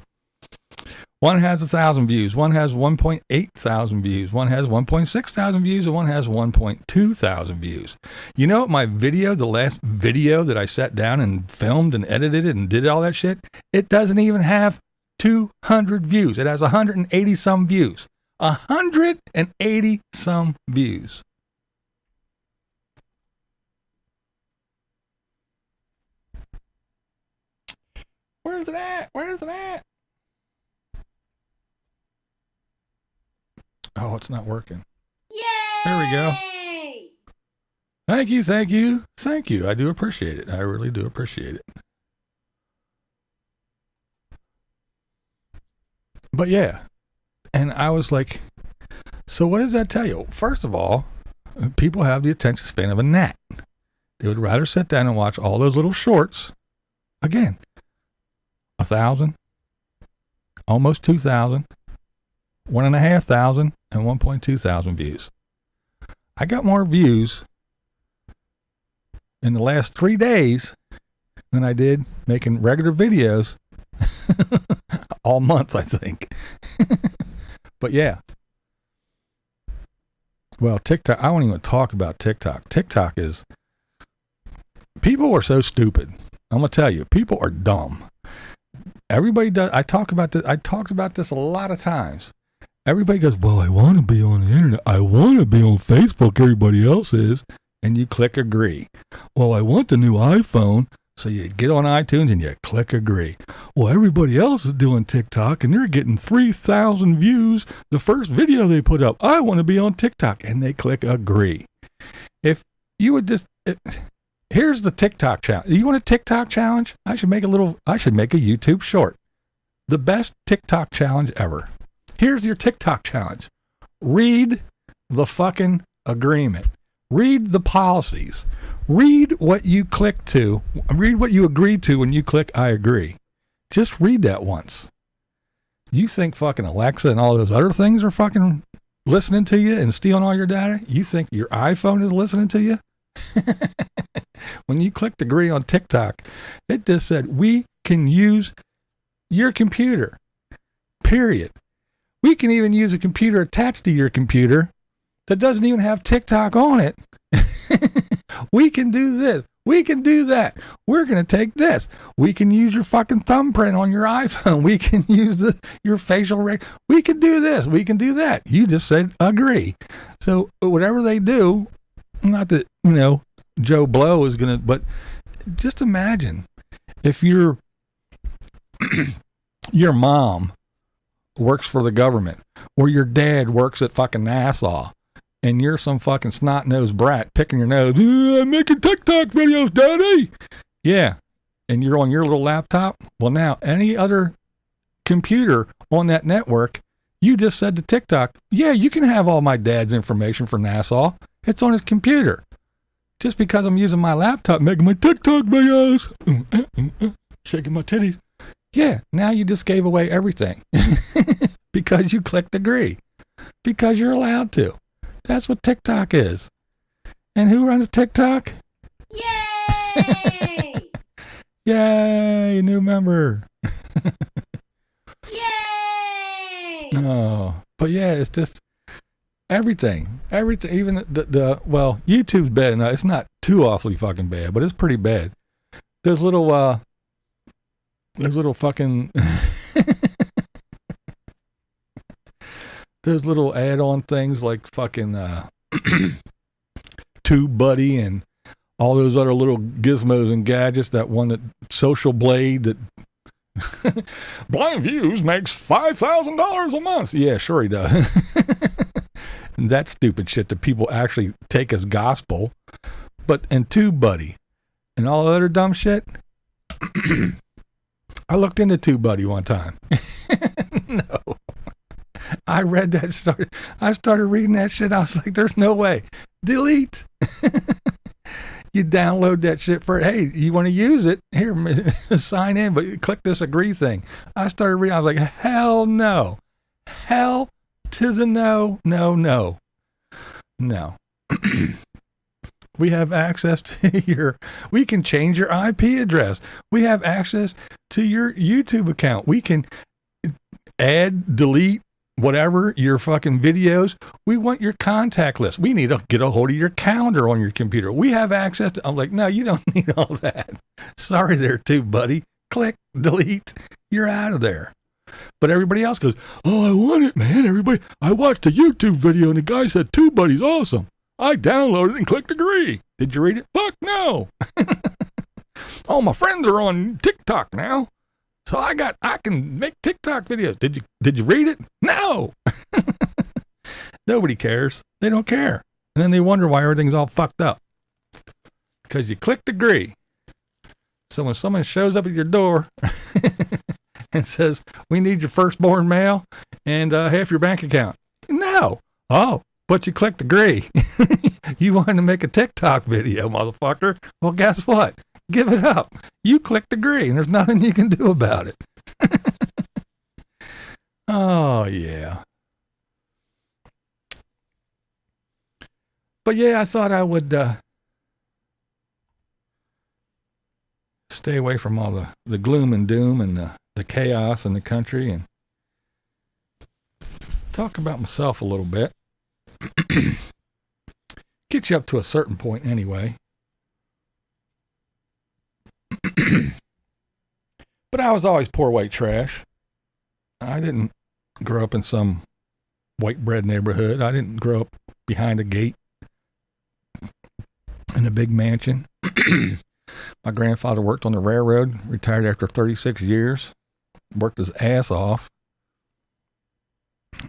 One has 1,000 views. One has 1.8 thousand views. One has 1.6 thousand views. And one has 1.2 thousand views. You know what my video, the last video that I sat down and filmed and edited and did all that shit, it doesn't even have 200 views. It has 180 some views. 180 some views. Where's it at? Where's it at? Oh, it's not working. Yay! There we go. Thank you, thank you, thank you. I do appreciate it. I really do appreciate it. But yeah, and I was like, so what does that tell you? First of all, people have the attention span of a gnat. They would rather sit down and watch all those little shorts. Again, 1,000, almost 2,000, 1,500, and 1.2 thousand views. I got more views in the last 3 days than I did making regular videos all month, I think. But yeah. Well, TikTok, I won't even talk about TikTok. TikTok is, people are so stupid. I'm going to tell you, people are dumb. Everybody does. I talked about this a lot of times. Everybody goes, well, I want to be on the internet. I want to be on Facebook. Everybody else is. And you click agree. Well, I want the new iPhone. So you get on iTunes and you click agree. Well, everybody else is doing TikTok and they're getting 3,000 views. The first video they put up, I want to be on TikTok. And they click agree. If you would just, here's the TikTok challenge. You want a TikTok challenge? I should make a YouTube short. The best TikTok challenge ever. Here's your TikTok challenge. Read the fucking agreement. Read the policies. Read what you click to. Read what you agree to when you click I agree. Just read that once. You think fucking Alexa and all those other things are fucking listening to you and stealing all your data? You think your iPhone is listening to you? When you clicked agree on TikTok, it just said, we can use your computer. Period. We can even use a computer attached to your computer that doesn't even have TikTok on it. We can do this. We can do that. We're going to take this. We can use your fucking thumbprint on your iPhone. We can use your facial we can do this. We can do that. You just said agree. So whatever they do, not that, Joe Blow is going to, but just imagine if your mom works for the government or your dad works at fucking NASA and you're some fucking snot-nosed brat picking your nose. I'm making TikTok videos, daddy. Yeah. And you're on your little laptop. Well, now any other computer on that network, you just said to TikTok, yeah, you can have all my dad's information for NASA. It's on his computer. Just because I'm using my laptop making my TikTok videos, shaking my titties. Yeah, now you just gave away everything because you clicked agree, because you're allowed to. That's what TikTok is. And who runs TikTok? Yay! Yay, new member. Yay! Oh, but yeah, it's just everything, even well, YouTube's bad enough. It's not too awfully fucking bad, but it's pretty bad. Those little fucking those little add-on things like fucking TubeBuddy and all those other little gizmos and gadgets. That one, that Social Blade, that BlindViews makes $5,000 a month. Yeah, sure he does. And that stupid shit that people actually take as gospel. And TubeBuddy and all the other dumb shit. I looked into TubeBuddy one time. No. I read that. I started reading that shit. I was like, there's no way. Delete. You download that shit for, hey, you want to use it? Here, sign in, but click this agree thing. I started reading. I was like, hell no. Hell to the no, no, no. No. We have access to we can change your IP address. We have access to your YouTube account. We can add, delete, whatever, your fucking videos. We want your contact list. We need to get a hold of your calendar on your computer. We have access to, I'm like, no, you don't need all that. Sorry there, TubeBuddy. Click, delete. You're out of there. But everybody else goes, oh, I want it, man. Everybody, I watched a YouTube video and the guy said TubeBuddy's awesome. I downloaded it and clicked agree. Did you read it? Fuck no. All my friends are on TikTok now. So I can make TikTok videos. Did you read it? No. Nobody cares. They don't care. And then they wonder why everything's all fucked up. Because you clicked agree. So when someone shows up at your door and says, we need your firstborn male and half your bank account. No. Oh, but you clicked agree. You wanted to make a TikTok video, motherfucker. Well, guess what? Give it up. You clicked agree, and there's nothing you can do about it. Oh, yeah. But yeah, I thought I would stay away from all the gloom and doom and the chaos in the country and talk about myself a little bit. Get you up to a certain point anyway. But I was always poor white trash. I didn't grow up in some white bread neighborhood. I didn't grow up behind a gate in a big mansion. My grandfather worked on the railroad, retired after 36 years, worked his ass off.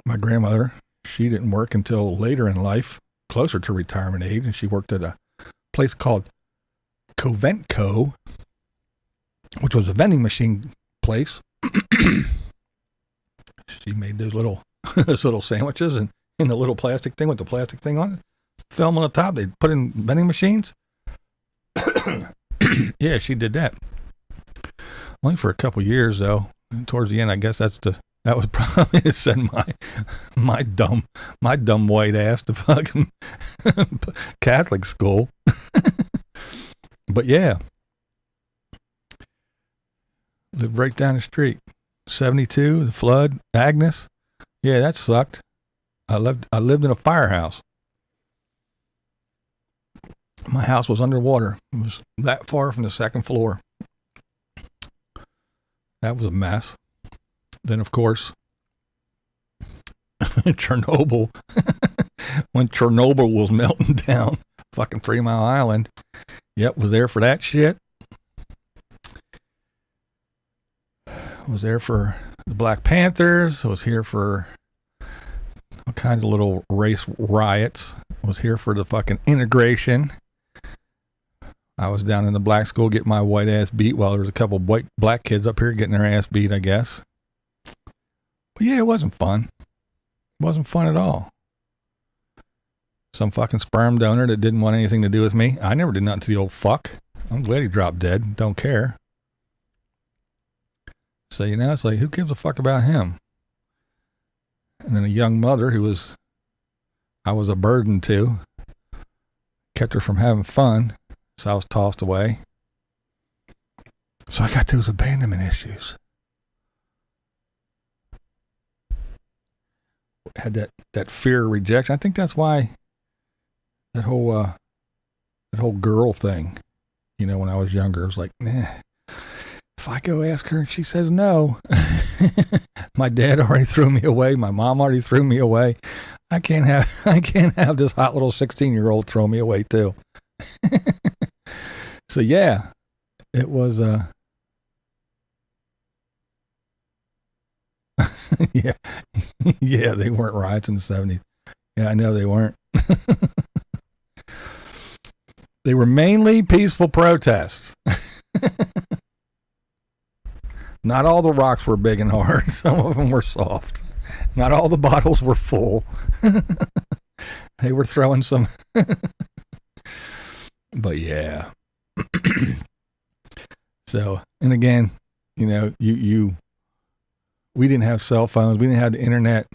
My grandmother, she didn't work until later in life, closer to retirement age, and she worked at a place called Coventco, which was a vending machine place. She made those little sandwiches and in the little plastic thing with the plastic thing on it. Film on the top, they'd put in vending machines. Yeah, she did that. Only for a couple years though. And towards the end, I guess that was probably to send my dumb white ass to fucking Catholic school. But yeah, lived right down the street. 72, the flood, Agnes. Yeah, that sucked. I lived in a firehouse. My house was underwater. It was that far from the second floor. That was a mess. Then, of course, Chernobyl. When Chernobyl was melting down, fucking 3 Mile Island. Yep, was there for that shit. Was there for the Black Panthers. Was here for all kinds of little race riots. Was here for the fucking integration. I was down in the black school getting my white ass beat while there was a couple of black kids up here getting their ass beat, I guess. But yeah, it wasn't fun. It wasn't fun at all. Some fucking sperm donor that didn't want anything to do with me. I never did nothing to the old fuck. I'm glad he dropped dead. Don't care. So, it's like, who gives a fuck about him? And then a young mother I was a burden to, kept her from having fun. So I was tossed away. So I got those abandonment issues. Had that fear of rejection. I think that's why that whole girl thing, when I was younger, I was like, nah. If I go ask her and she says no, my dad already threw me away. My mom already threw me away. I can't have this hot little 16-year-old throw me away too. So yeah, it was yeah, they weren't riots in the 70s. Yeah, I know they weren't. They were mainly peaceful protests. Not all the rocks were big and hard. Some of them were soft. Not all the bottles were full. They were throwing some. But yeah. So, and again, we didn't have cell phones. We didn't have the internet.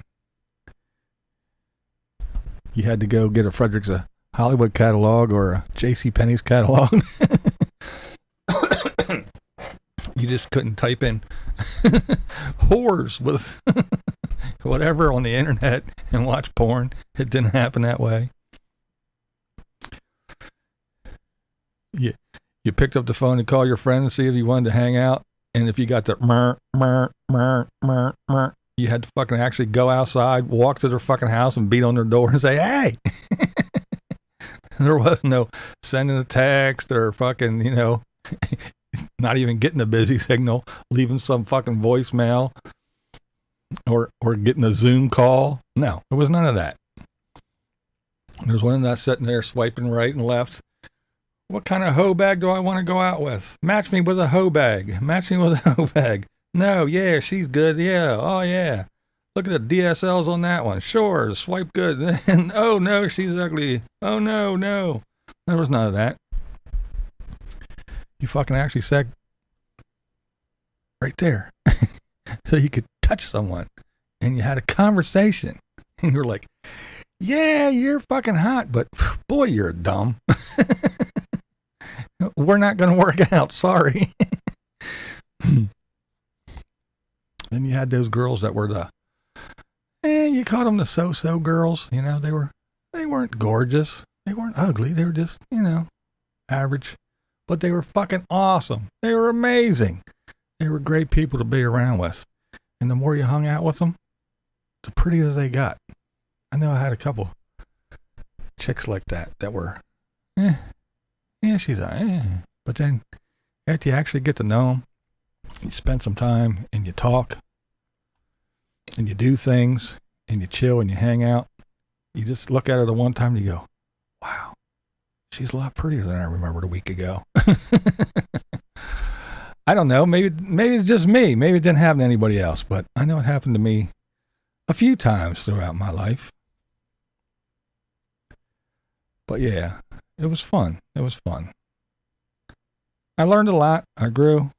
You had to go get a Frederick's Hollywood catalog or a JCPenney's catalog. You just couldn't type in whores with whatever on the internet and watch porn. It didn't happen that way. You picked up the phone and called your friend and see if you wanted to hang out, And if you got the you had to fucking actually go outside, walk to their fucking house and beat on their door and say, hey. There was no sending a text or fucking, you know, not even getting a busy signal, leaving some fucking voicemail or getting a Zoom call. No, there was none of that. There's one of that sitting there swiping right and left. What kind of hoe bag do I want to go out with? Match me with a hoe bag. Match me with a hoe bag. No, yeah, she's good. Yeah, oh yeah. Look at the DSLs on that one. Sure, swipe good. And oh no, she's ugly. Oh no. There was none of that. You fucking actually said right there. So you could touch someone and you had a conversation. And you're like, yeah, you're fucking hot, but boy, you're dumb. We're not going to work out. Sorry. Then you had those girls that were you called them the so-so girls. You know, they weren't gorgeous. They weren't ugly. They were just, you know, average. But they were fucking awesome. They were amazing. They were great people to be around with. And the more you hung out with them, the prettier they got. I know I had a couple chicks like that were, she's But then after you actually get to know them, you spend some time and you talk and you do things and you chill and you hang out. You just look at her the one time and you go, wow, she's a lot prettier than I remembered a week ago. I don't know. Maybe it's just me. Maybe it didn't happen to anybody else, but I know it happened to me a few times throughout my life. But yeah, it was fun. It was fun. I learned a lot. I grew.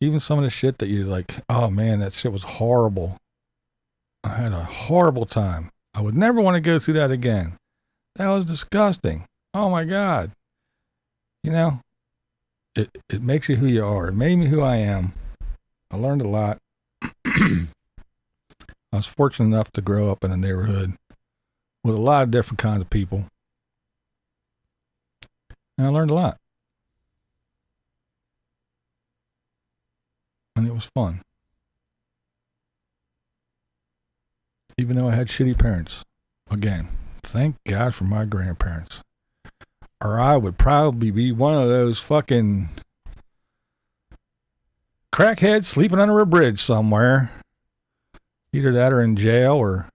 Even some of the shit that you're like, oh man, that shit was horrible. I had a horrible time. I would never want to go through that again. That was disgusting. Oh my God. You know, it makes you who you are. It made me who I am. I learned a lot. I was fortunate enough to grow up in a neighborhood with a lot of different kinds of people. And I learned a lot. And it was fun. Even though I had shitty parents. Again, thank God for my grandparents. Or I would probably be one of those fucking crackheads sleeping under a bridge somewhere. Either that or in jail or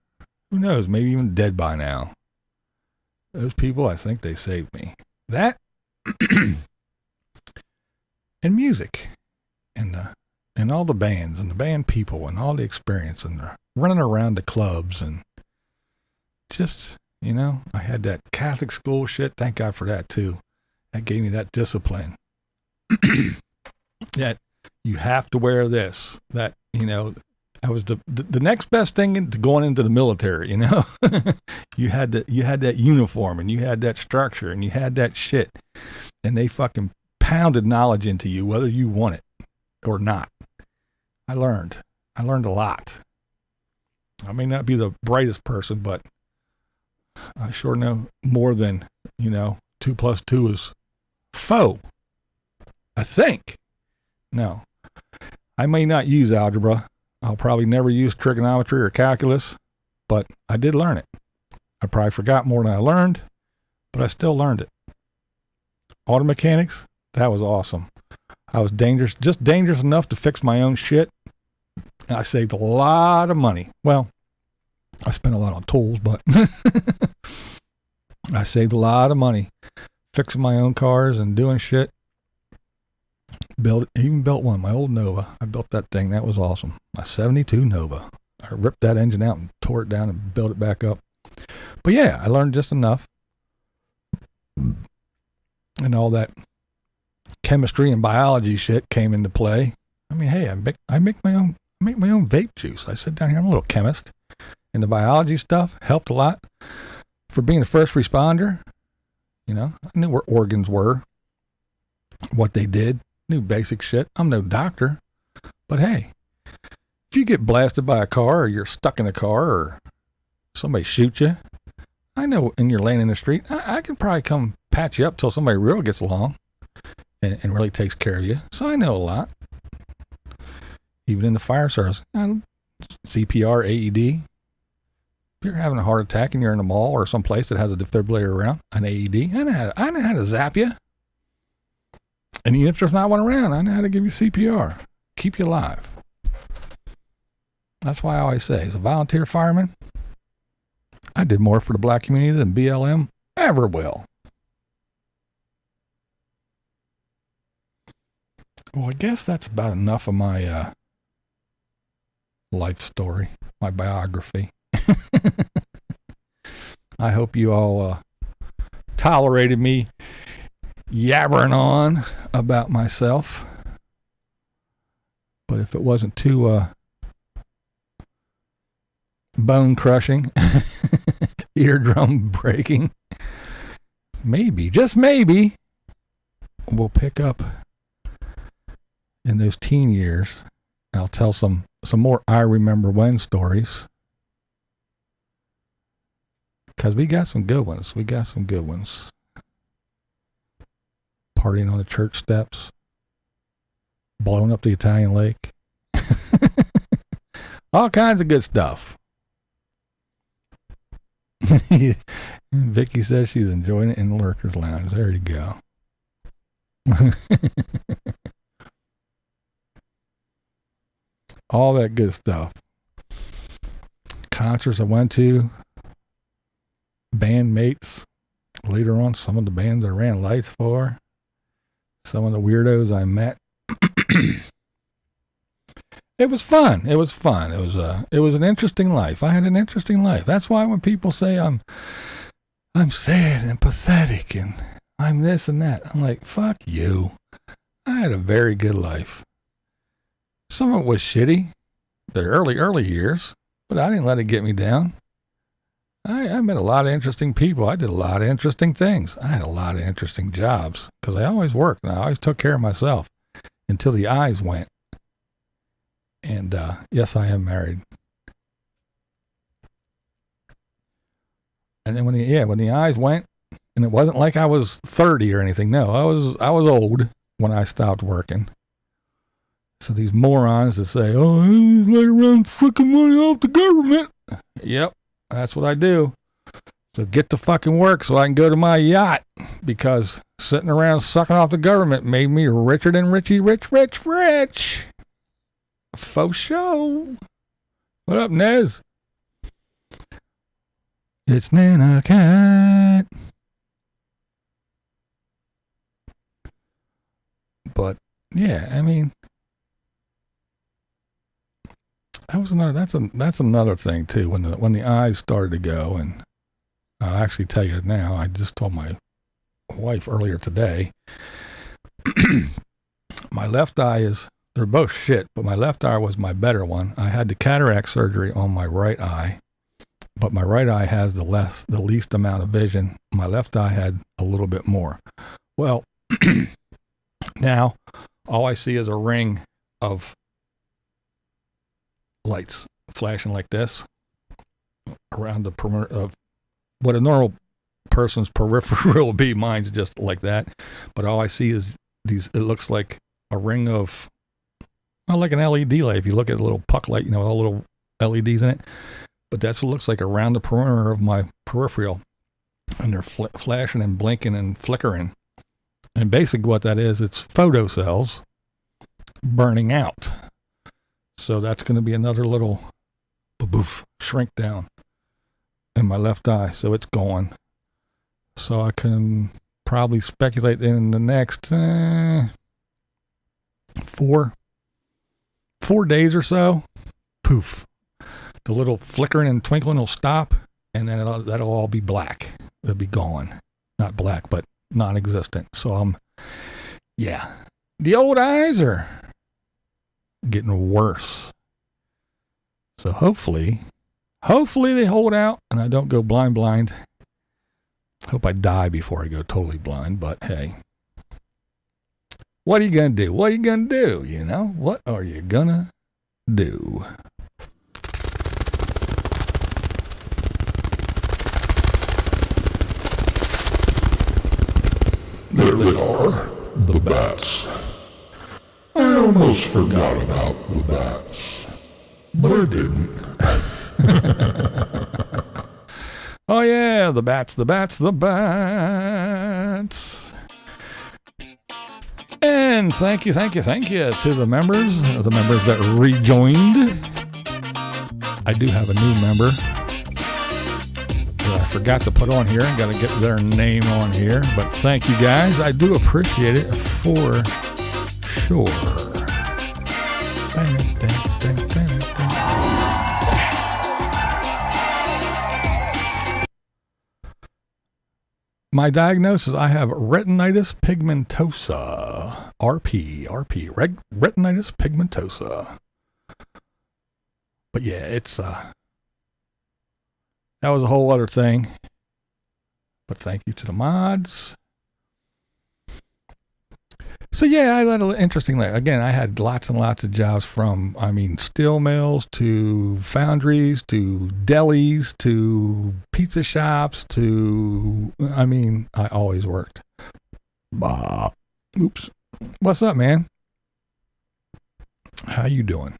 who knows, maybe even dead by now. Those people, I think they saved me. That and music and all the bands and the band people and all the experience and the running around the clubs and just, you know, I had that Catholic school shit. Thank God for that too. That gave me that discipline. That you have to wear this. That, you know, that was the next best thing to going into the military, you know. you had that uniform and you had that structure and you had that shit. And they fucking pounded knowledge into you whether you want it or not. I learned a lot. I may not be the brightest person, but I sure know more than, you know, 2 + 2 is 4. I think. No. I may not use algebra. I'll probably never use trigonometry or calculus, but I did learn it. I probably forgot more than I learned, but I still learned it. Auto mechanics, that was awesome. I was just dangerous enough to fix my own shit. And I saved a lot of money. Well, I spent a lot on tools, but I saved a lot of money fixing my own cars and doing shit. Even built one, my old Nova. I built that thing. That was awesome. My 72 Nova. I ripped that engine out and tore it down and built it back up. But yeah, I learned just enough. And all that chemistry and biology shit came into play. I mean, hey, I make my own vape juice. I sit down here, I'm a little chemist. And the biology stuff helped a lot. For being a first responder, you know, I knew where organs were, what they did, knew basic shit. I'm no doctor, but hey, if you get blasted by a car or you're stuck in a car or somebody shoots you, I know, and you're laying in the street, I can probably come patch you up till somebody real gets along and really takes care of you. So I know a lot. even in the fire service. CPR, AED. If you're having a heart attack and you're in a mall or someplace that has a defibrillator around, an AED, I know how to zap you. And even if there's not one around, I know how to give you CPR. Keep you alive. That's why I always say, as a volunteer fireman, I did more for the black community than BLM ever will. Well, I guess that's about enough of my life story, my biography. I hope you all tolerated me yabbering on about myself. But if it wasn't too bone crushing, eardrum breaking, maybe, just maybe, we'll pick up in those teen years. I'll tell some more I remember when stories. Because we got some good ones. Partying on the church steps. Blowing up the Italian lake. All kinds of good stuff. Vicky says she's enjoying it in the Lurkers Lounge. There you go. All that good stuff. Concerts I went to. Bandmates. Later on, some of the bands I ran lights for. Some of the weirdos I met. It was fun. It was an interesting life. I had an interesting life. That's why when people say I'm sad and pathetic and I'm this and that, I'm like, fuck you. I had a very good life. Some of it was shitty, the early years, but I didn't let it get me down. I met a lot of interesting people. I did a lot of interesting things. I had a lot of interesting jobs because I always worked and I always took care of myself until the eyes went. And yes, I am married. And then when the eyes went, and it wasn't like I was 30 or anything. No, I was old when I stopped working. So these morons that say, "Oh, I just lay around sucking money off the government." Yep, that's what I do. So get to fucking work so I can go to my yacht, because sitting around sucking off the government made me richer than Richie, rich. Faux show. What up, Nez? It's Nana Cat. But yeah, I mean, that's another thing too. When the eyes started to go, and I'll actually tell you now. I just told my wife earlier today. My left eye they're both shit, but my left eye was my better one. I had the cataract surgery on my right eye, but my right eye has the least amount of vision. My left eye had a little bit more. Well, now all I see is a ring of lights flashing like this around the perimeter of what a normal person's peripheral will be. Mine's just like that, but all I see is these. It looks like a ring of, well, like an LED light. If you look at a little puck light, all little LEDs in it. But that's what it looks like around the perimeter of my peripheral, and they're flashing and blinking and flickering. And basically, what that is, it's photocells burning out. So that's going to be another little boof shrink down in my left eye. So it's gone. So I can probably speculate in the next 4 days or so, poof, the little flickering and twinkling will stop, and then that'll all be black. It'll be gone. Not black, but non-existent. So the old eyes are getting worse. So hopefully they hold out and I don't go blind. Hope I die before I go totally blind, but hey. What are you going to do? What are you going to do? What are you going to do? There they are, the bats. almost forgot about the bats. Blair didn't. Oh yeah, the bats, the bats, the bats. And thank you to the members that rejoined. I do have a new member that I forgot to put on here. I got to get their name on here. But thank you guys. I do appreciate it for sure. My diagnosis, I have retinitis pigmentosa. RP, retinitis pigmentosa. But yeah, it's, that was a whole other thing. But thank you to the mods. So yeah, I led an interesting life. Again, I had lots and lots of jobs from, steel mills to foundries to delis to pizza shops to, I always worked. Oops. What's up, man? How you doing?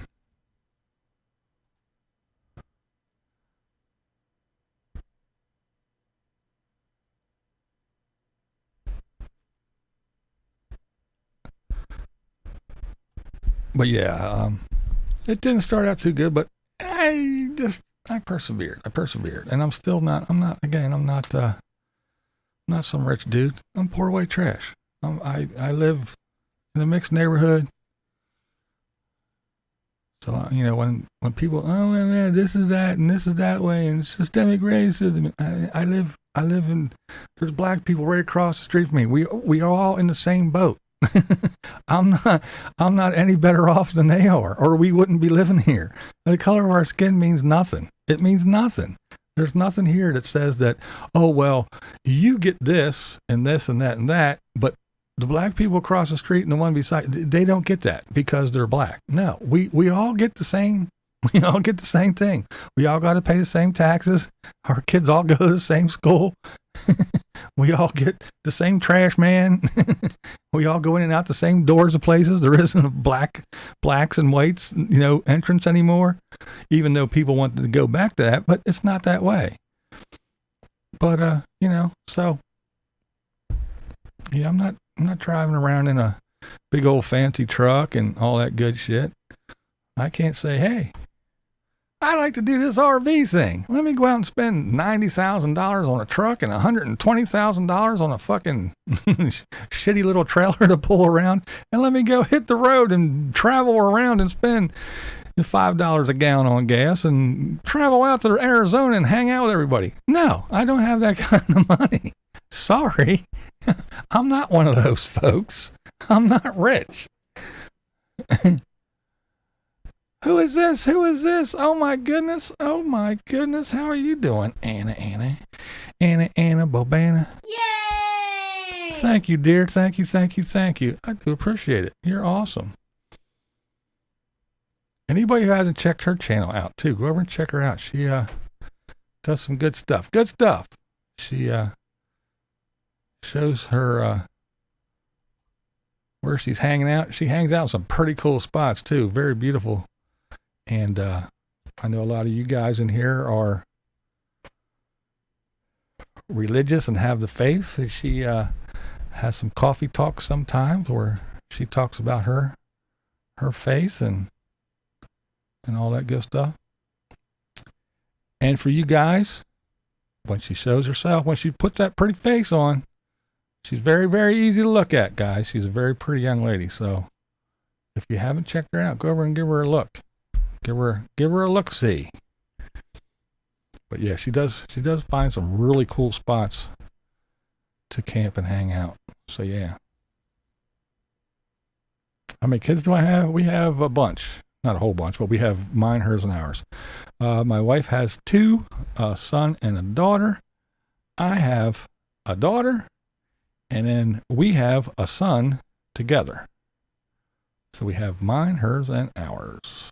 But yeah, it didn't start out too good, but I persevered. And I'm not some rich dude. I'm poor white trash. I live in a mixed neighborhood. So, when people, oh man, this is that and this is that way and systemic racism, I live in, there's black people right across the street from me. We are all in the same boat. I'm not any better off than they are, or we wouldn't be living here. The color of our skin means nothing. It means nothing. There's nothing here that says that, oh, well, you get this and this and that and that, but the black people across the street and the one beside, they don't get that because they're black. No, we all get the same. We all get the same thing. We all got to pay the same taxes. Our kids all go to the same school. We all get the same trash man. We all go in and out the same doors of places. There isn't a blacks and whites, entrance anymore, even though people wanted to go back to that, but it's not that way. But, so, yeah, I'm not driving around in a big old fancy truck and all that good shit. I can't say, hey, I like to do this RV thing. Let me go out and spend $90,000 on a truck and $120,000 on a fucking shitty little trailer to pull around, and let me go hit the road and travel around and spend $5 a gallon on gas and travel out to Arizona and hang out with everybody. No, I don't have that kind of money. Sorry. I'm not one of those folks. I'm not rich. Who is this? Oh my goodness. How are you doing? Anna Bobana. Yay! Thank you, dear. Thank you. I do appreciate it. You're awesome. Anybody who hasn't checked her channel out too, go over and check her out. She does some good stuff. She shows her where she's hanging out. She hangs out in some pretty cool spots too. Very beautiful. And I know a lot of you guys in here are religious and have the faith. She has some coffee talks sometimes where she talks about her faith and all that good stuff. And for you guys, when she shows herself, when she puts that pretty face on, she's very, very easy to look at, guys. She's a very pretty young lady. So if you haven't checked her out, go over and give her a look. Give her a look-see. But yeah, she does find some really cool spots to camp and hang out. So yeah. How many kids do I have? We have a bunch. Not a whole bunch, but we have mine, hers, and ours. My wife has 2, a son and a daughter. I have a daughter, and then we have a son together. So we have mine, hers, and ours.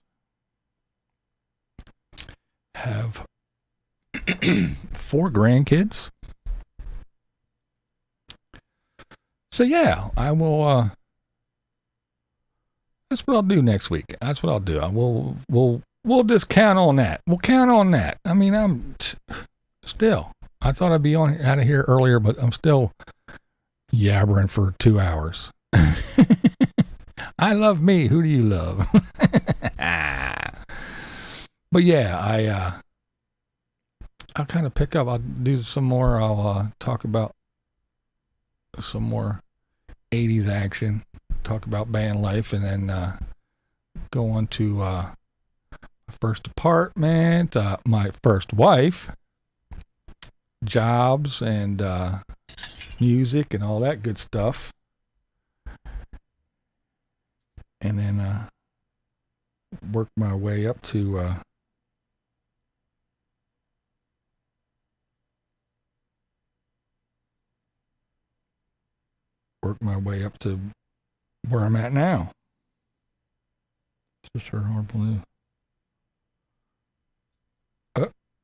Have 4 grandkids. So yeah, I will That's what I'll do next week. That's what I'll do. We'll just count on that. We'll count on that. I mean, I'm still. I thought I'd be out of here earlier, but I'm still yabbering for 2 hours. I love me. Who do you love? But yeah, I'll kind of pick up. I'll do some more. I'll talk about some more 80s action, talk about band life, and then go on to my first apartment, my first wife, jobs, and music, and all that good stuff. And then work my way up to where I'm at now. Just heard horrible news.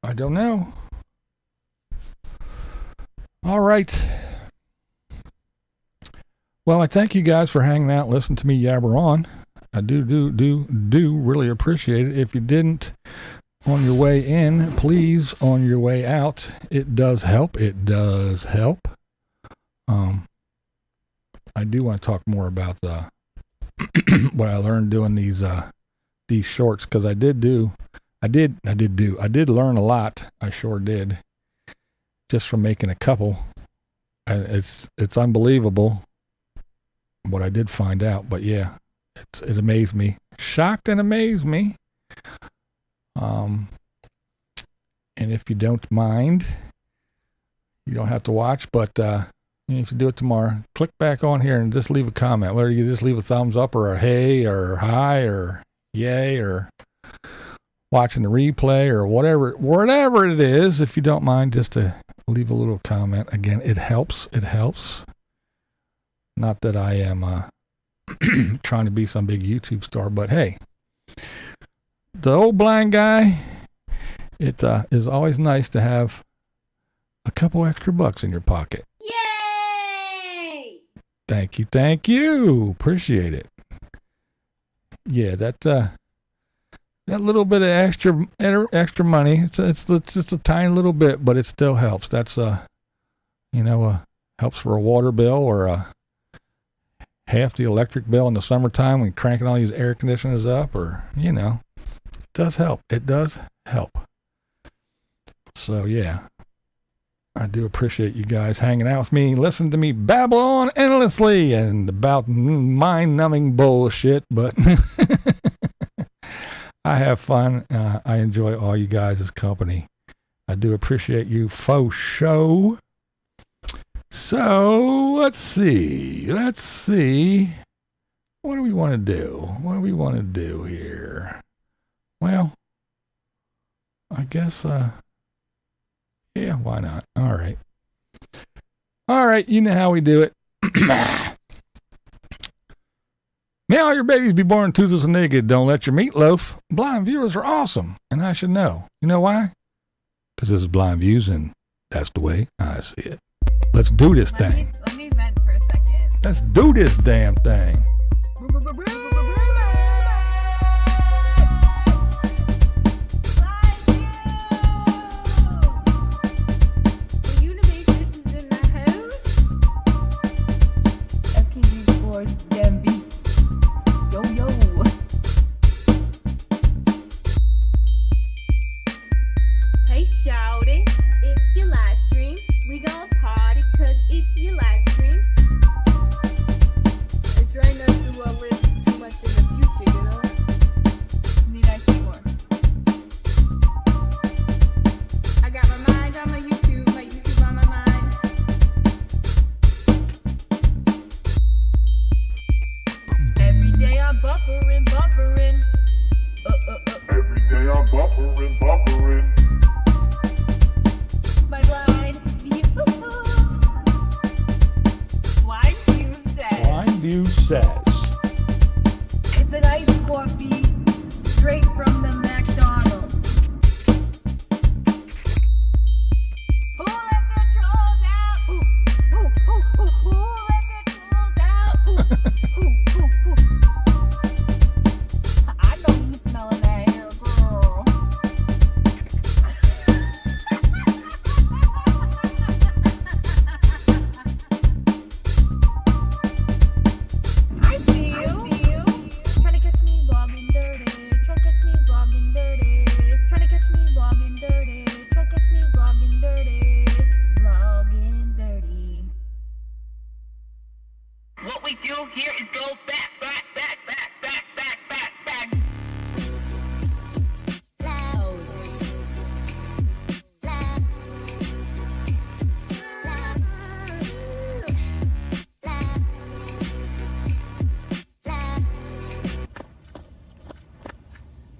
I don't know. All right. Well, I thank you guys for hanging out and listening to me yabber on. I do really appreciate it. If you didn't on your way in, please on your way out. It does help. It does help. I do want to talk more about what I learned doing these shorts, because I did learn a lot. I sure did, just from making a couple. It's unbelievable what I did find out, but yeah, it amazed me, shocked and amazed me. And if you don't mind, you don't have to watch, but if you do it tomorrow, click back on here and just leave a comment, whether you just leave a thumbs up or a hey or hi or yay or watching the replay or whatever it is. If you don't mind, just to leave a little comment. Again, it helps. Not that I am trying to be some big YouTube star, but hey, the old blind guy, it is always nice to have a couple extra bucks in your pocket. Yay! Thank you. Appreciate it. Yeah, that little bit of extra money, it's just a tiny little bit, but it still helps. That's helps for a water bill or half the electric bill in the summertime when you're cranking all these air conditioners up, or it does help. It does help. So yeah, I do appreciate you guys hanging out with me, listening to me babble on endlessly and about mind-numbing bullshit, but I have fun. I enjoy all you guys' company. I do appreciate you, faux show. So let's see. What do we want to do? Here? Well, I guess, yeah, why not? All right, you know how we do it. May all your babies be born toothless and naked. Don't let your meat loaf. Blind viewers are awesome, and I should know. You know why? Because this is Blind Views, and that's the way I see it. Let's do this thing. Let me vent for a second. Let's do this damn thing. Unabassist is in the house. That's King Boys damn beats. Yo. Hey shouty, it's your live stream. We gon' party cause it's your live stream. I try not to live too much in the future, you know? Need I say more? I got my mind on my YouTube on my mind. Every day I'm buffering. Every day I'm buffering. My blind views. Blind View says. It's an iced coffee straight from the McDonald's. Who let the trolls out? Who let the trolls out? Who? What we do here is go back, back, back, back, back, back, back, back.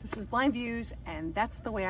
This is BlindViews, and that's the way I